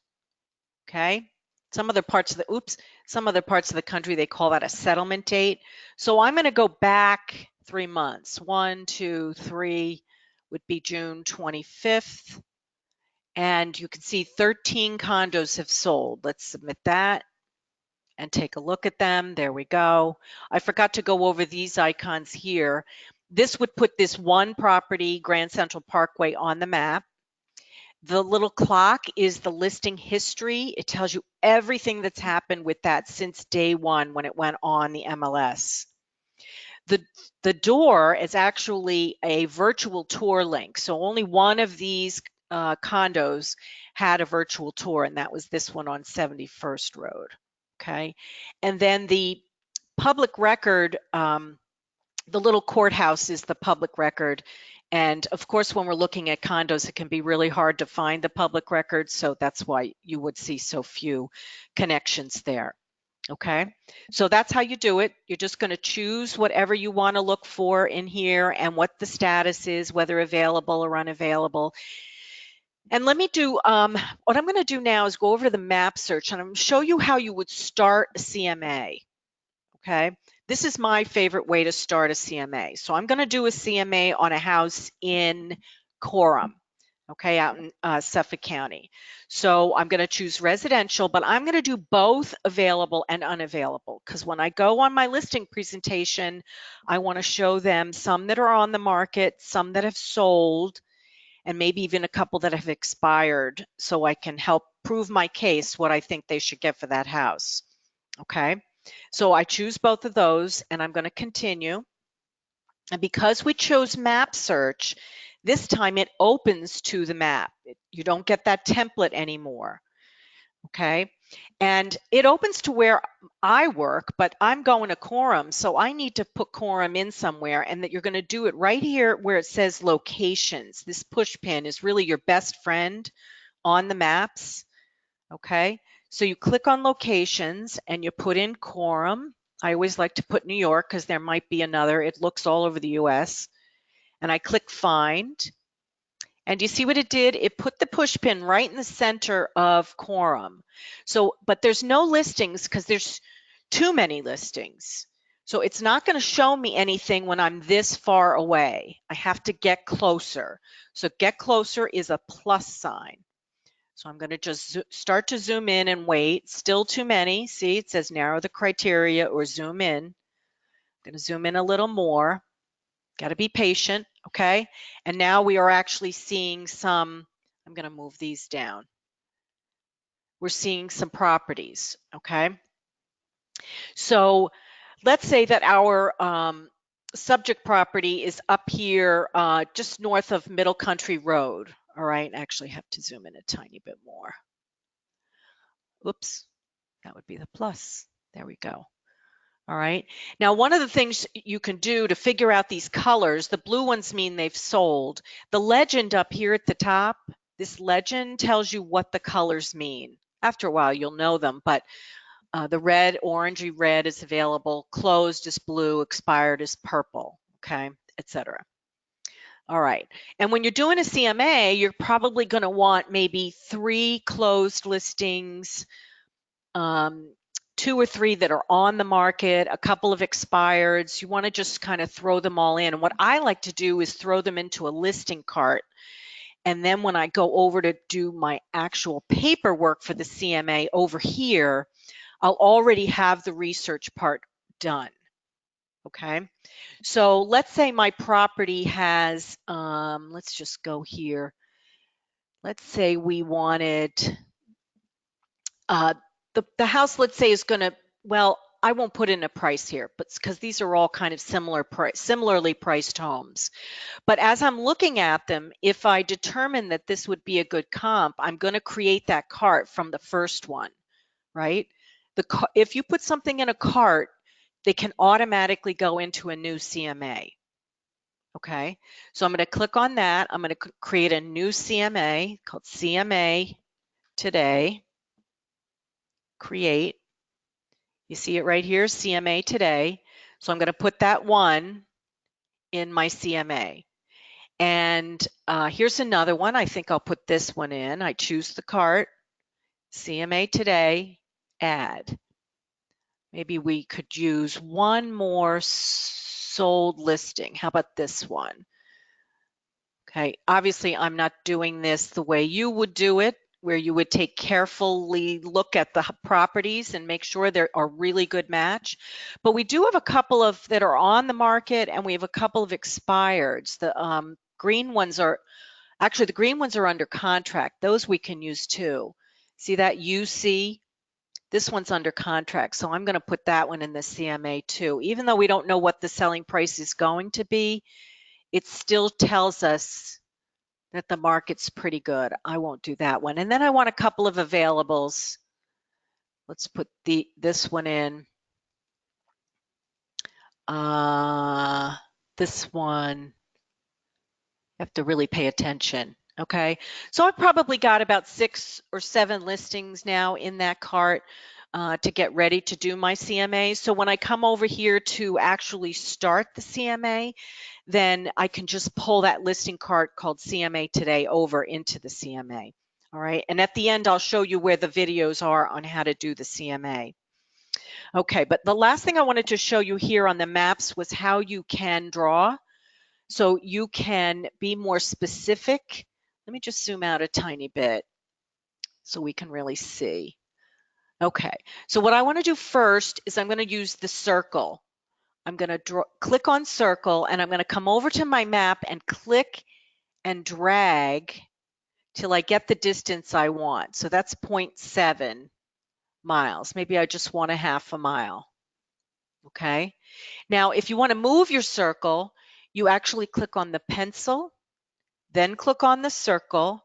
Okay. Some other parts of the country, they call that a settlement date. So I'm going to go back 3 months. 1, 2, 3 would be June 25th. And you can see 13 condos have sold. Let's submit that and take a look at them. There we go. I forgot to go over these icons here. This would put this one property, Grand Central Parkway, on the map. The little clock is the listing history. It tells you everything that's happened with that since day one when it went on the MLS. The door is actually a virtual tour link. So only one of these condos had a virtual tour, and that was this one on 71st Road. Okay. And then the public record, the little courthouse is the public record. And of course, when we're looking at condos, it can be really hard to find the public record. So that's why you would see so few connections there. Okay, so that's how you do it. You're just going to choose whatever you want to look for in here and what the status is, whether available or unavailable. And let me do, what I'm going to do now is go over to the map search, and I'm going to show you how you would start a CMA. Okay, this is my favorite way to start a CMA. So I'm going to do a CMA on a house in Coram, okay, out in Suffolk County. So I'm going to choose residential, but I'm going to do both available and unavailable, because when I go on my listing presentation, I want to show them some that are on the market, some that have sold, and maybe even a couple that have expired, so I can help prove my case what I think they should get for that house. Okay. So I choose both of those, and I'm going to continue. And because we chose map search, this time it opens to the map. You don't get that template anymore. Okay. And it opens to where I work, but I'm going to Coram, so I need to put Coram in somewhere, and that you're going to do it right here where it says locations. This push pin is really your best friend on the maps. Okay. So you click on locations and you put in Coram. I always like to put New York because there might be another. It looks all over the US. And I click find. And you see what it did? It put the push pin right in the center of Coram. So, but there's no listings because there's too many listings. So it's not going to show me anything when I'm this far away. I have to get closer. So get closer is a plus sign. So I'm going to just start to zoom in and wait. Still too many. See, it says narrow the criteria or zoom in. I'm going to zoom in a little more. Got to be patient, okay? And now we are actually seeing some, I'm going to move these down. We're seeing some properties, okay? So let's say that our subject property is up here just north of Middle Country Road. All right, actually have to zoom in a tiny bit more. Oops, that would be the plus. There we go. All right. Now, one of the things you can do to figure out these colors, the blue ones mean they've sold. The legend up here at the top, this legend tells you what the colors mean. After a while, you'll know them, but the red, orangey red is available, closed is blue, expired is purple, okay, etc. All right. And when you're doing a CMA, you're probably going to want maybe 3 closed listings, 2 or 3 that are on the market, a couple of expireds. You want to just kind of throw them all in. And what I like to do is throw them into a listing cart. And then when I go over to do my actual paperwork for the CMA over here, I'll already have the research part done. Okay. So let's say my property has, let's just go here. Let's say we wanted, the house, let's say, is going to, well, I won't put in a price here, but because these are all kind of similarly priced homes. But as I'm looking at them, if I determine that this would be a good comp, I'm going to create that cart from the first one, right? If you put something in a cart, they can automatically go into a new CMA. Okay, so I'm going to click on that. I'm going to create a new CMA called CMA Today. Create. You see it right here, CMA Today. So I'm going to put that one in my CMA. And here's another one. I think I'll put this one in. I choose the cart, CMA Today, add. Maybe we could use one more sold listing. How about this one? Okay, obviously I'm not doing this the way you would do it, where you would carefully look at the properties and make sure they're a really good match. But we do have a couple of that are on the market, and we have a couple of expireds. The green ones are, actually the green ones are under contract. Those we can use too. See that UC? This one's under contract, so I'm going to put that one in the CMA too. Even though we don't know what the selling price is going to be, it still tells us that the market's pretty good. I won't do that one. And then I want a couple of availables. Let's put this one in. This one, you have to really pay attention. Okay, so I've probably got about 6 or 7 listings now in that cart to get ready to do my CMA. So when I come over here to actually start the CMA, then I can just pull that listing cart called CMA Today over into the CMA. All right, and at the end, I'll show you where the videos are on how to do the CMA. Okay, but the last thing I wanted to show you here on the maps was how you can draw. So you can be more specific. Let me just zoom out a tiny bit so we can really see. Okay, so what I want to do first is I'm going to use the circle. I'm going to click on circle, and I'm going to come over to my map and click and drag till I get the distance I want. So that's 0.7 miles. Maybe I just want a half a mile. Okay. Now, if you want to move your circle, you actually click on the pencil, then click on the circle,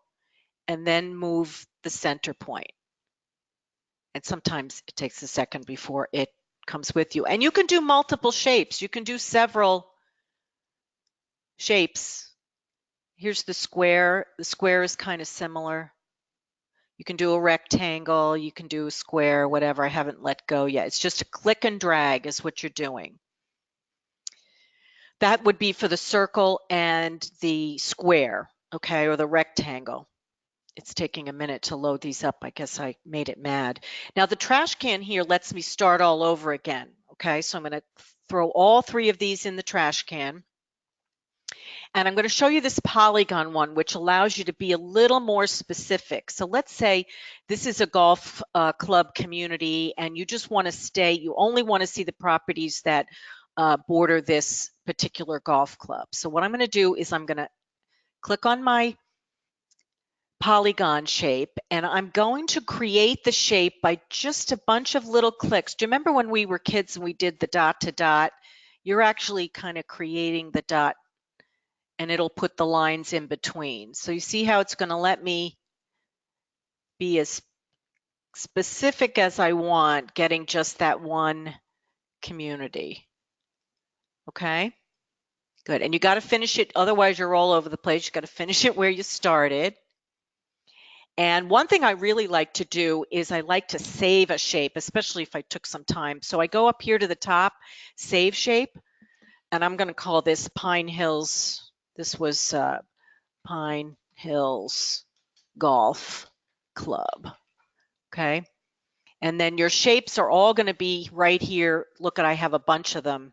and then move the center point. And sometimes it takes a second before it comes with you. And you can do multiple shapes. You can do several shapes. Here's the square. The square is kind of similar. You can do a rectangle, you can do a square, whatever. I haven't let go yet. It's just a click and drag is what you're doing. That would be for the circle and the square, okay, or the rectangle. It's taking a minute to load these up. I guess I made it mad. Now the trash can here lets me start all over again, okay? So I'm going to throw all 3 of these in the trash can. And I'm going to show you this polygon one, which allows you to be a little more specific. So let's say this is a golf club community, and you just want to stay, you only want to see the properties that border this particular golf club. So what I'm going to do is I'm going to click on my polygon shape, and I'm going to create the shape by just a bunch of little clicks. Do you remember when we were kids and we did the dot to dot? You're actually kind of creating the dot, and it'll put the lines in between. So you see how it's going to let me be as specific as I want, getting just that one community. Okay, good. And you got to finish it, otherwise you're all over the place. You got to finish it where you started. And one thing I really like to do is I like to save a shape, especially if I took some time. So I go up here to the top, save shape, and I'm going to call this Pine Hills. This was Pine Hills Golf Club. Okay. And then your shapes are all going to be right here. Look at, I have a bunch of them.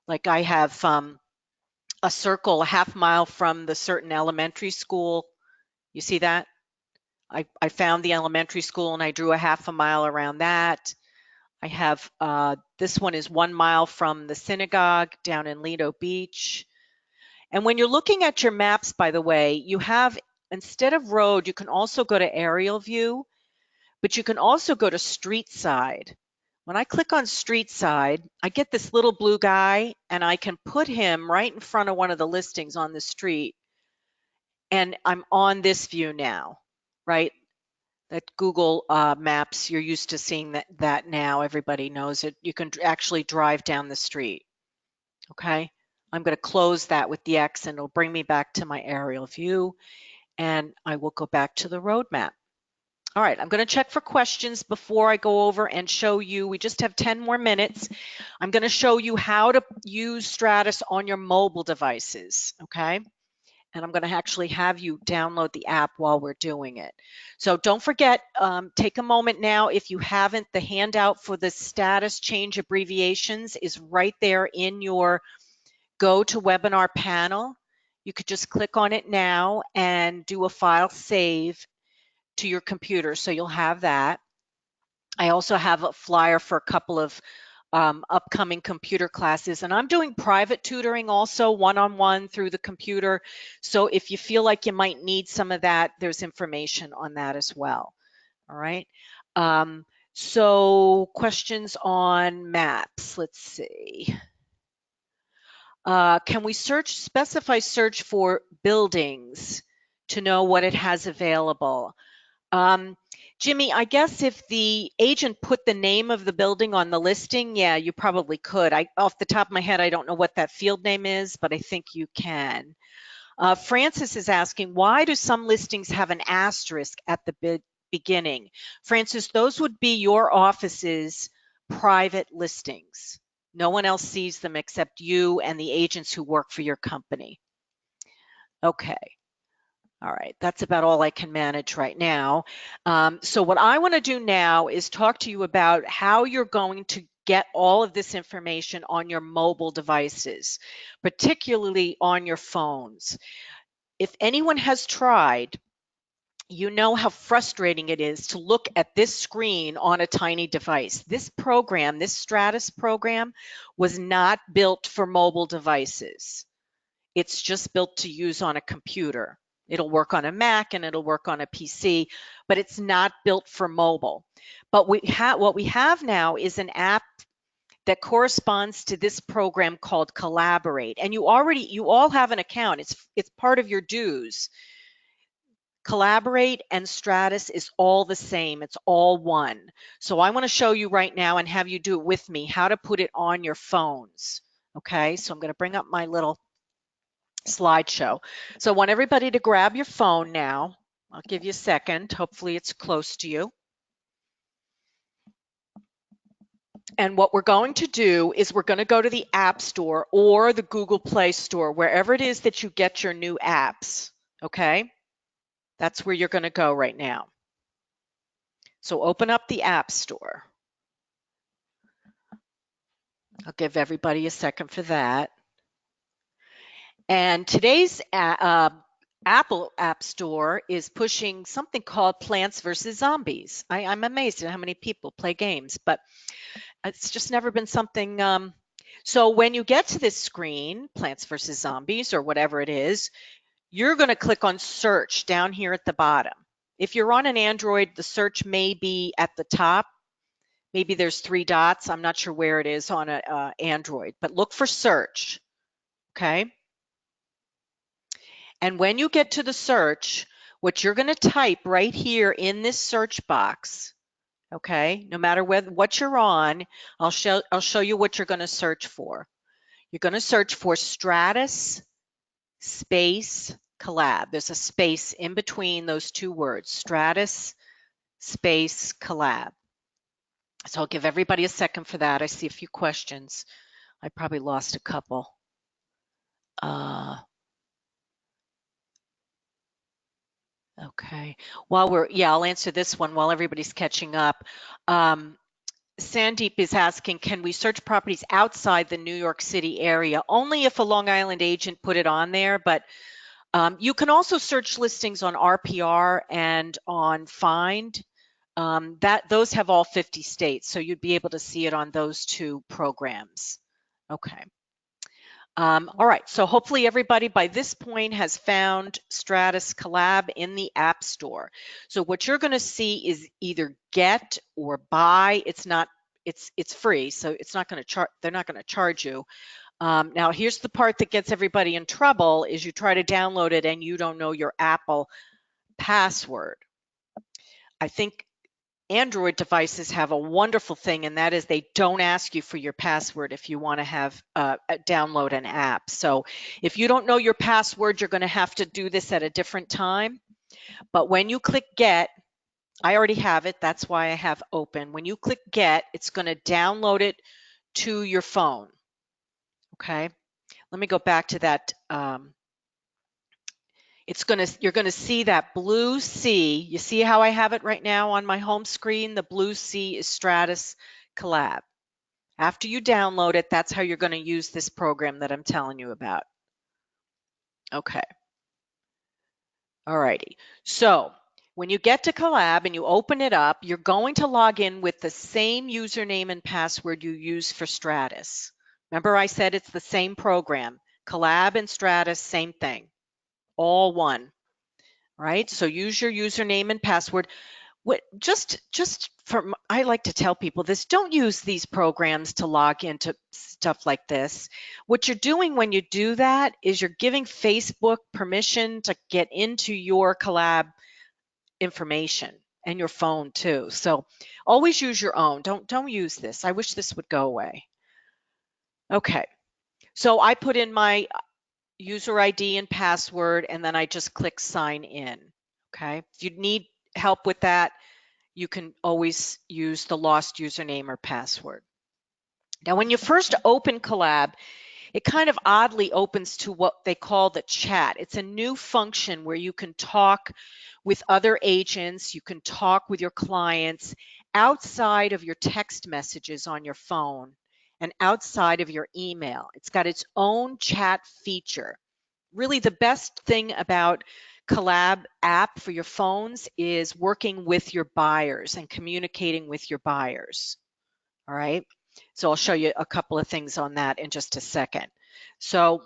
Like I have a circle a half mile from the certain elementary school. You see that? I found the elementary school and I drew a half a mile around that. I have, this one is 1 mile from the synagogue down in Lido Beach. And when you're looking at your maps, by the way, you have, instead of road, you can also go to aerial view, but you can also go to street side. When I click on street side, I get this little blue guy and I can put him right in front of one of the listings on the street. And I'm on this view now, right? That Google Maps, you're used to seeing that now. Everybody knows it. You can actually drive down the street. Okay, I'm going to close that with the X and it'll bring me back to my aerial view, and I will go back to the road map. All right, I'm going to check for questions before I go over and show you. We just have 10 more minutes. I'm going to show you how to use Stratus on your mobile devices. Okay. And I'm going to actually have you download the app while we're doing it. So don't forget, take a moment now. If you haven't, the handout for the status change abbreviations is right there in your GoToWebinar panel. You could just click on it now and do a file save to your computer. So you'll have that. I also have a flyer for a couple of upcoming computer classes, and I'm doing private tutoring also, one-on-one through the computer. So if you feel like you might need some of that, there's information on that as well. All right. So questions on maps, let's see. Can we specify search for buildings to know what it has available? Jimmy, I guess if the agent put the name of the building on the listing, yeah, you probably could. Off the top of my head, I don't know what that field name is, but I think you can. Francis is asking, why do some listings have an asterisk at the beginning? Francis, those would be your office's private listings. No one else sees them except you and the agents who work for your company. Okay. All right, that's about all I can manage right now. So what I want to do now is talk to you about how you're going to get all of this information on your mobile devices, particularly on your phones. If anyone has tried, you know how frustrating it is to look at this screen on a tiny device. This program, this Stratus program, was not built for mobile devices. It's just built to use on a computer. It'll work on a Mac and it'll work on a PC, but it's not built for mobile. But what we have now is an app that corresponds to this program called Collaborate. And you all have an account. It's part of your dues. Collaborate and Stratus is all the same. It's all one. So I want to show you right now and have you do it with me, how to put it on your phones. Okay, so I'm going to bring up my little slideshow. So I want everybody to grab your phone now. I'll give you a second. Hopefully it's close to you. And what we're going to do is we're going to go to the App Store or the Google Play Store, wherever it is that you get your new apps. Okay? That's where you're going to go right now. So open up the App Store. I'll give everybody a second for that. And today's Apple App Store is pushing something called Plants vs. Zombies. I'm amazed at how many people play games, but it's just never been something. So when you get to this screen, Plants vs. Zombies or whatever it is, you're going to click on search down here at the bottom. If you're on an Android, the search may be at the top. Maybe there's 3 dots. I'm not sure where it is on an Android, but look for search. Okay. And when you get to the search, what you're going to type right here in this search box, Okay, no matter what you're on, I'll show you what you're going to search for. You're going to search for Stratus space collab. There's a space in between those two words, Stratus space collab. So I'll give everybody a second for that. I see a few questions. I probably lost a couple. Okay. I'll answer this one while everybody's catching up. Sandeep is asking, can we search properties outside the New York City area? Only if a Long Island agent put it on there, but you can also search listings on RPR and on Find. Those have all 50 states, so you'd be able to see it on those two programs. Okay. All right, so hopefully everybody by this point has found Stratus Collab in the App Store. So what you're going to see is either get or buy. It's free, so it's not going to they're not going to charge you. Now here's the part that gets everybody in trouble is you try to download it and you don't know your Apple password. I think Android devices have a wonderful thing, and that is they don't ask you for your password if you want to have download an app. So if you don't know your password, you're going to have to do this at a different time. But when you click get, I already have it. That's why I have open. When you click get, it's going to download it to your phone. Okay. Let me go back to that. You're going to see that blue C. You see how I have it right now on my home screen? The blue C is Stratus Collab. After you download it, that's how you're going to use this program that I'm telling you about. Okay. All righty. So when you get to Collab and you open it up, you're going to log in with the same username and password you use for Stratus. Remember I said it's the same program. Collab and Stratus, same thing. All one. Right? So use your username and password. I like to tell people this, don't use these programs to log into stuff like this. What you're doing when you do that is you're giving Facebook permission to get into your Collab information and your phone too. So always use your own. Don't use this. I wish this would go away. Okay. So I put in my user ID and password, and then I just click sign in. Okay. If you need help with that, you can always use the lost username or password. Now, when you first open Collab, it kind of oddly opens to what they call the chat. It's a new function where you can talk with other agents, you can talk with your clients outside of your text messages on your phone and outside of your email. It's got its own chat feature. Really, the best thing about Collab app for your phones is working with your buyers and communicating with your buyers. All right. So I'll show you a couple of things on that in just a second. So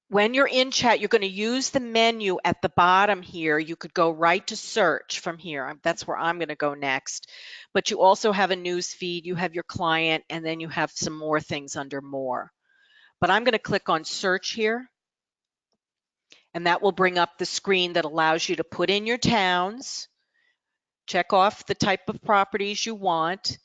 when you're in chat, you're going to use the menu at the bottom here. You could go right to search from here. That's where I'm going to go next. But you also have a news feed, you have your client, and then you have some more things under more. But I'm going to click on search here. And that will bring up the screen that allows you to put in your towns, check off the type of properties you want.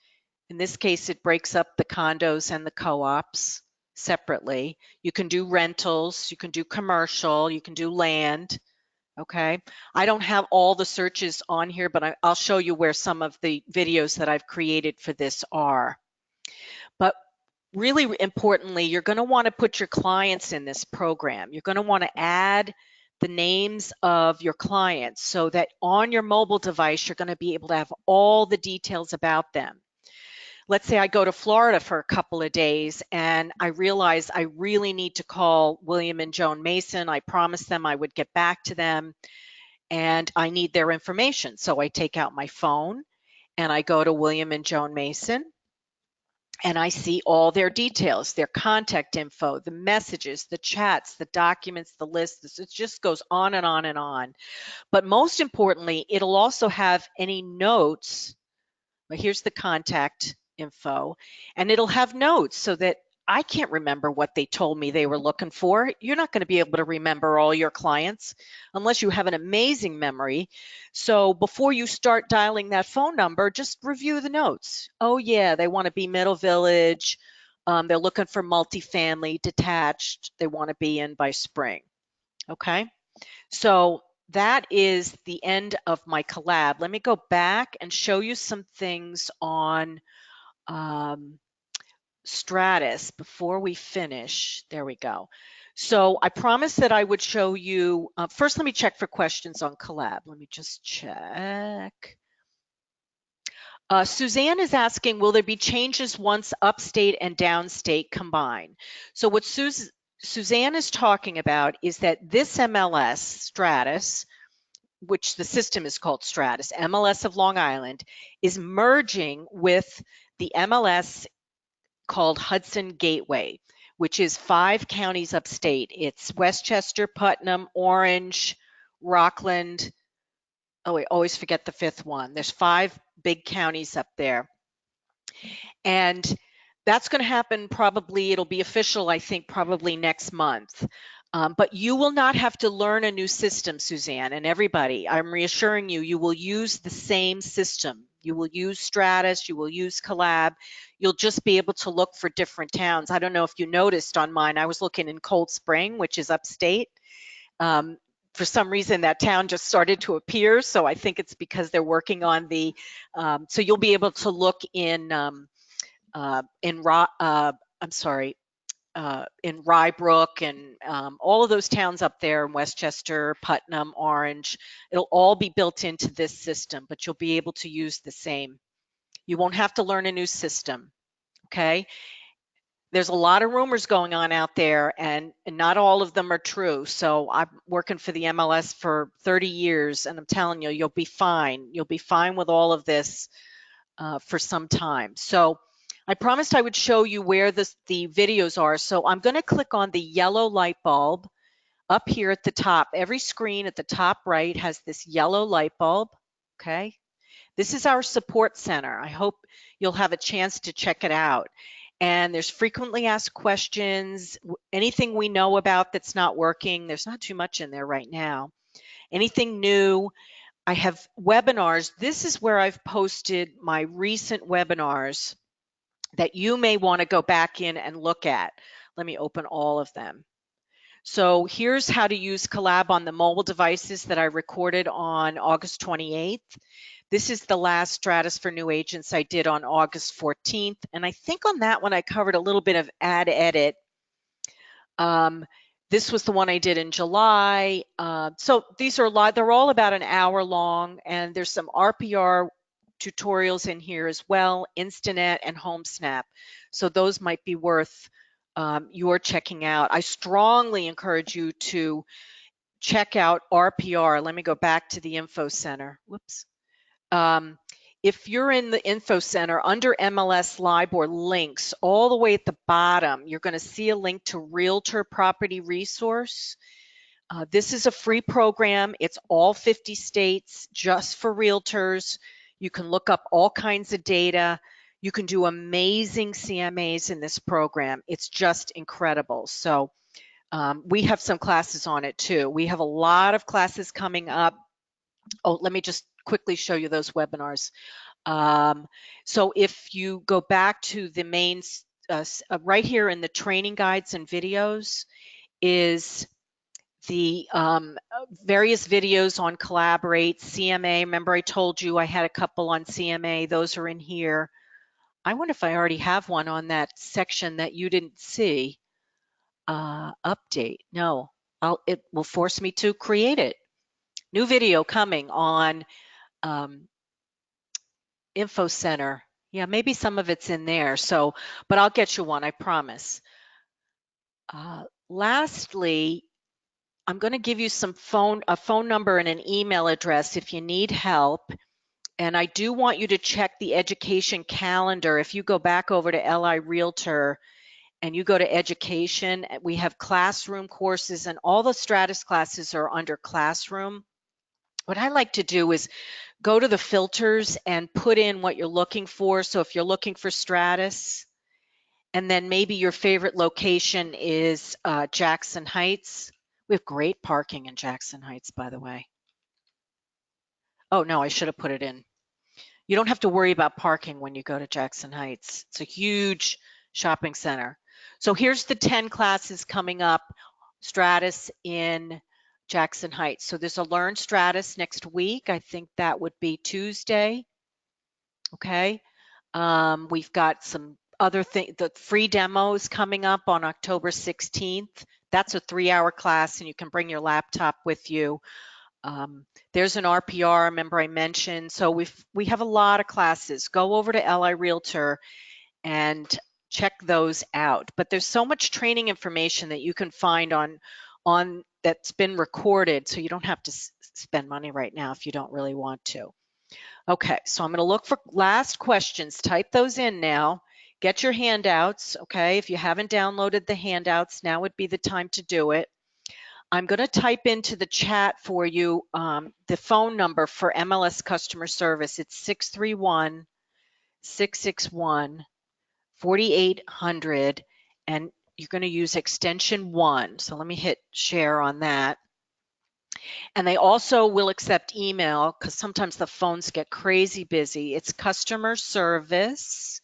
In this case, it breaks up the condos and the co-ops separately. You can do rentals, you can do commercial, you can do land. Okay, I don't have all the searches on here, but I'll show you where some of the videos that I've created for this are. But really importantly, you're going to want to put your clients in this program. You're going to want to add the names of your clients so that on your mobile device, you're going to be able to have all the details about them. Let's say I go to Florida for a couple of days and I realize I really need to call William and Joan Mason. I promised them I would get back to them and I need their information. So I take out my phone and I go to William and Joan Mason and I see all their details, their contact info, the messages, the chats, the documents, the lists. It just goes on and on and on. But most importantly, it'll also have any notes. Well, here's the contact info, and it'll have notes so that I can't remember what they told me they were looking for. You're not going to be able to remember all your clients unless you have an amazing memory. So before you start dialing that phone number, just review the notes. Oh yeah, they want to be Middle Village. They're looking for multifamily, detached. They want to be in by spring. Okay. So that is the end of my collab. Let me go back and show you some things on um, Stratus before we finish. There we go. So I promised that I would show you, first let me check for questions on collab. Let me just check. Suzanne is asking, will there be changes once upstate and downstate combine? So what Suzanne is talking about is that this MLS, Stratus, which the system is called Stratus, MLS of Long Island, is merging with the MLS called Hudson Gateway, which is 5 counties upstate. It's Westchester, Putnam, Orange, Rockland. Oh, I always forget the 5th one. There's 5 big counties up there. And that's going to happen probably, it'll be official, I think, probably next month. But you will not have to learn a new system, Suzanne, and everybody. I'm reassuring you, you will use the same system. You will use Stratus, you will use Collab. You'll just be able to look for different towns. I don't know if you noticed on mine, I was looking in Cold Spring, which is upstate. For some reason, that town just started to appear. So I think it's because they're working on the, so you'll be able to look in in Rybrook and all of those towns up there in Westchester, Putnam, Orange. It'll all be built into this system, but you'll be able to use the same. You won't have to learn a new system, okay? There's a lot of rumors going on out there, and not all of them are true. So I'm working for the MLS for 30 years, and I'm telling you, you'll be fine. You'll be fine with all of this for some time. So I promised I would show you where the videos are. So I'm going to click on the yellow light bulb up here at the top. Every screen at the top right has this yellow light bulb. Okay. This is our support center. I hope you'll have a chance to check it out. And there's frequently asked questions, anything we know about that's not working. There's not too much in there right now. Anything new. I have webinars. This is where I've posted my recent webinars that you may want to go back in and look at. Let me open all of them. So here's how to use Collab on the mobile devices that I recorded on August 28th. This is the last Stratus for new agents I did on August 14th. And I think on that one, I covered a little bit of ad edit. This was the one I did in July. So these are live, they're all about an hour long, and there's some RPR tutorials in here as well, Instanet and HomeSnap. So those might be worth your checking out. I strongly encourage you to check out RPR. Let me go back to the info center. Whoops. If you're in the info center under MLS Live or links, all the way at the bottom, you're going to see a link to Realtor Property Resource. This is a free program. It's all 50 states just for realtors. You can look up all kinds of data. You can do amazing CMAs in this program. It's just incredible. So we have some classes on it too. We have a lot of classes coming up. Oh, let me just quickly show you those webinars. So if you go back to the main, right here in the training guides and videos is the various videos on Collaborate, CMA. Remember I told you I had a couple on CMA. Those are in here. I wonder if I already have one on that section that you didn't see. Update. No, it will force me to create it. New video coming on Info Center. Yeah, maybe some of it's in there. So, but I'll get you one, I promise. Lastly, I'm going to give you a phone number and an email address if you need help. And I do want you to check the education calendar. If you go back over to LI Realtor and you go to education, we have classroom courses, and all the Stratus classes are under classroom. What I like to do is go to the filters and put in what you're looking for. So if you're looking for Stratus, And then maybe your favorite location is Jackson Heights. We have great parking in Jackson Heights, by the way. Oh, no, I should have put it in. You don't have to worry about parking when you go to Jackson Heights. It's a huge shopping center. So here's the 10 classes coming up, Stratus in Jackson Heights. So there's a Learn Stratus next week. I think that would be Tuesday. Okay. We've got some other things, the free demos coming up on October 16th. That's a 3-hour class and you can bring your laptop with you. There's an RPR, remember I mentioned. So we have a lot of classes. Go over to LI Realtor and check those out. But there's so much training information that you can find on that's been recorded, so you don't have to spend money right now if you don't really want to. Okay, so I'm going to look for last questions. Type those in now. Get your handouts, okay? If you haven't downloaded the handouts, now would be the time to do it. I'm going to type into the chat for you the phone number for MLS customer service. It's 631-661-4800, and you're going to use extension 1. So let me hit share on that. And they also will accept email because sometimes the phones get crazy busy. It's customer service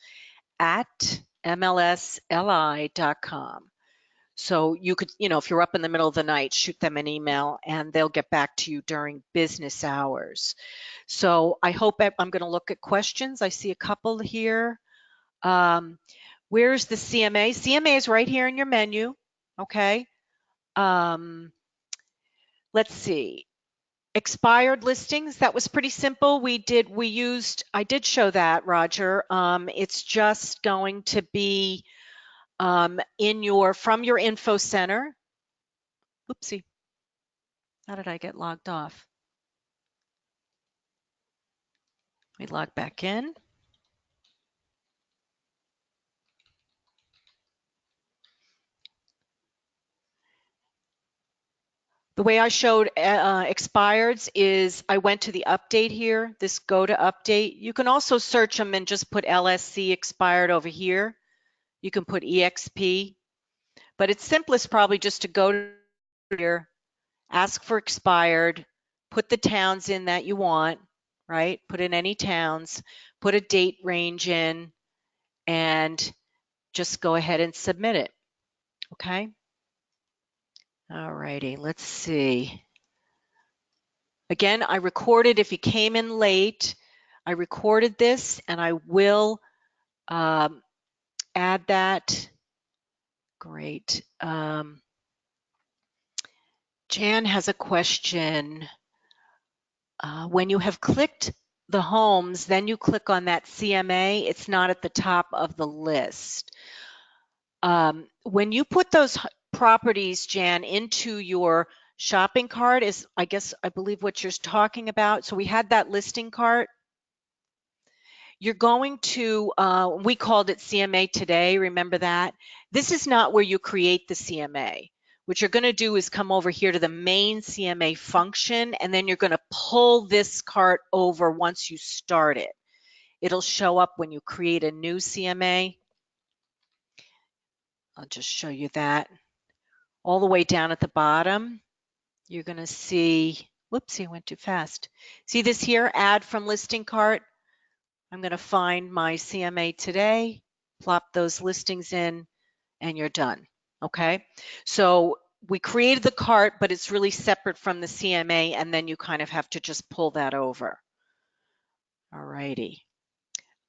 at mlsli.com. So you could, if you're up in the middle of the night, shoot them an email and they'll get back to you during business hours. So I hope I'm going to look at questions. I see a couple here. Where's the CMA? CMA is right here in your menu. Okay. Let's see. Expired listings, that was pretty simple. I did show that, Roger. It's just going to be from your info center. Oopsie, how did I get logged off? Let me log back in. The way I showed expireds is I went to the update here, this go to update. You can also search them and just put LSC expired over here. You can put EXP, but it's simplest probably just to go to here, ask for expired, put the towns in that you want, right? Put in any towns, put a date range in, and just go ahead and submit it, okay? All righty, let's see. Again, I recorded, if you came in late, I recorded this and I will add that. Great. Jan has a question. When you have clicked the homes, then you click on that CMA, it's not at the top of the list. When you put those properties, Jan, into your shopping cart is, I believe what you're talking about. So we had that listing cart. You're going to, we called it CMA today, remember that? This is not where you create the CMA. What you're going to do is come over here to the main CMA function, and then you're going to pull this cart over once you start it. It'll show up when you create a new CMA. I'll just show you that. All the way down at the bottom, you're going to see, whoopsie, I went too fast. See this here, add from listing cart? I'm going to find my CMA today, plop those listings in, and you're done. Okay, so we created the cart, but it's really separate from the CMA, and then you kind of have to just pull that over. All righty.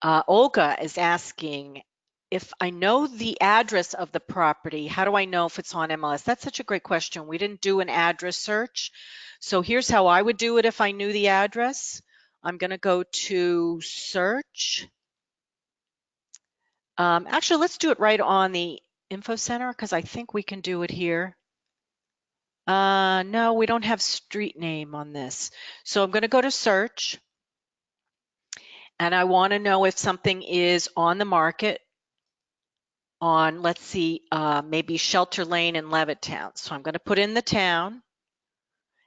Olga is asking, if I know the address of the property, how do I know if it's on MLS? That's such a great question. We didn't do an address search. So here's how I would do it if I knew the address. I'm going to go to search. Actually, let's do it right on the info center because I think we can do it here. No, we don't have street name on this. So I'm going to go to search. And I want to know if something is on the market on, let's see, maybe Shelter Lane in Levittown. So I'm going to put in the town.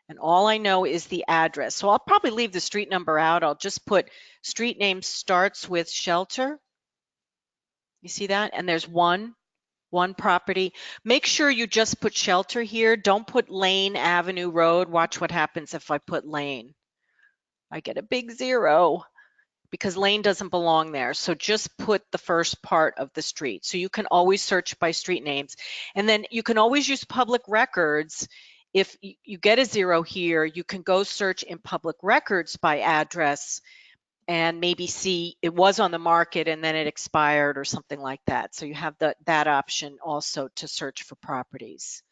And all I know is the address. So I'll probably leave the street number out. I'll just put street name starts with Shelter. You see that? And there's one property. Make sure you just put shelter here. Don't put lane, avenue, road. Watch what happens if I put lane. I get a big 0 because lane doesn't belong there. So just put the first part of the street. So you can always search by street names. And then you can always use public records. If you get a 0 here, you can go search in public records by address and maybe see it was on the market and then it expired or something like that. So you have that option also to search for properties.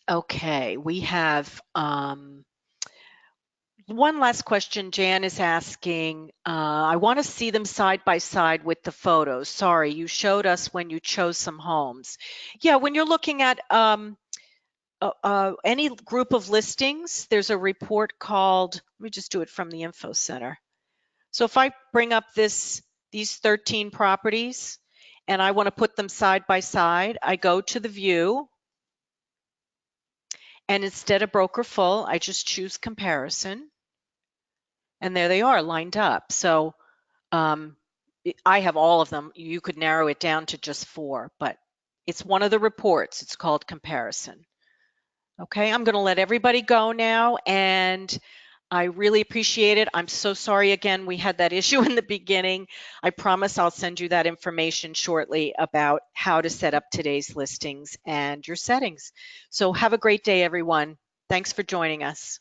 Okay, we have one last question. Jan is asking, I want to see them side by side with the photos. Sorry, you showed us when you chose some homes. Yeah, when you're looking at any group of listings, there's a report called, let me just do it from the info center. So if I bring up these 13 properties and I want to put them side by side, I go to the view, and instead of broker full, I just choose comparison, and there they are lined up. So I have all of them. You could narrow it down to just 4, but it's one of the reports. It's called comparison. Okay, I'm going to let everybody go now, and I really appreciate it. I'm so sorry again, we had that issue in the beginning. I promise I'll send you that information shortly about how to set up today's listings and your settings. So have a great day, everyone. Thanks for joining us.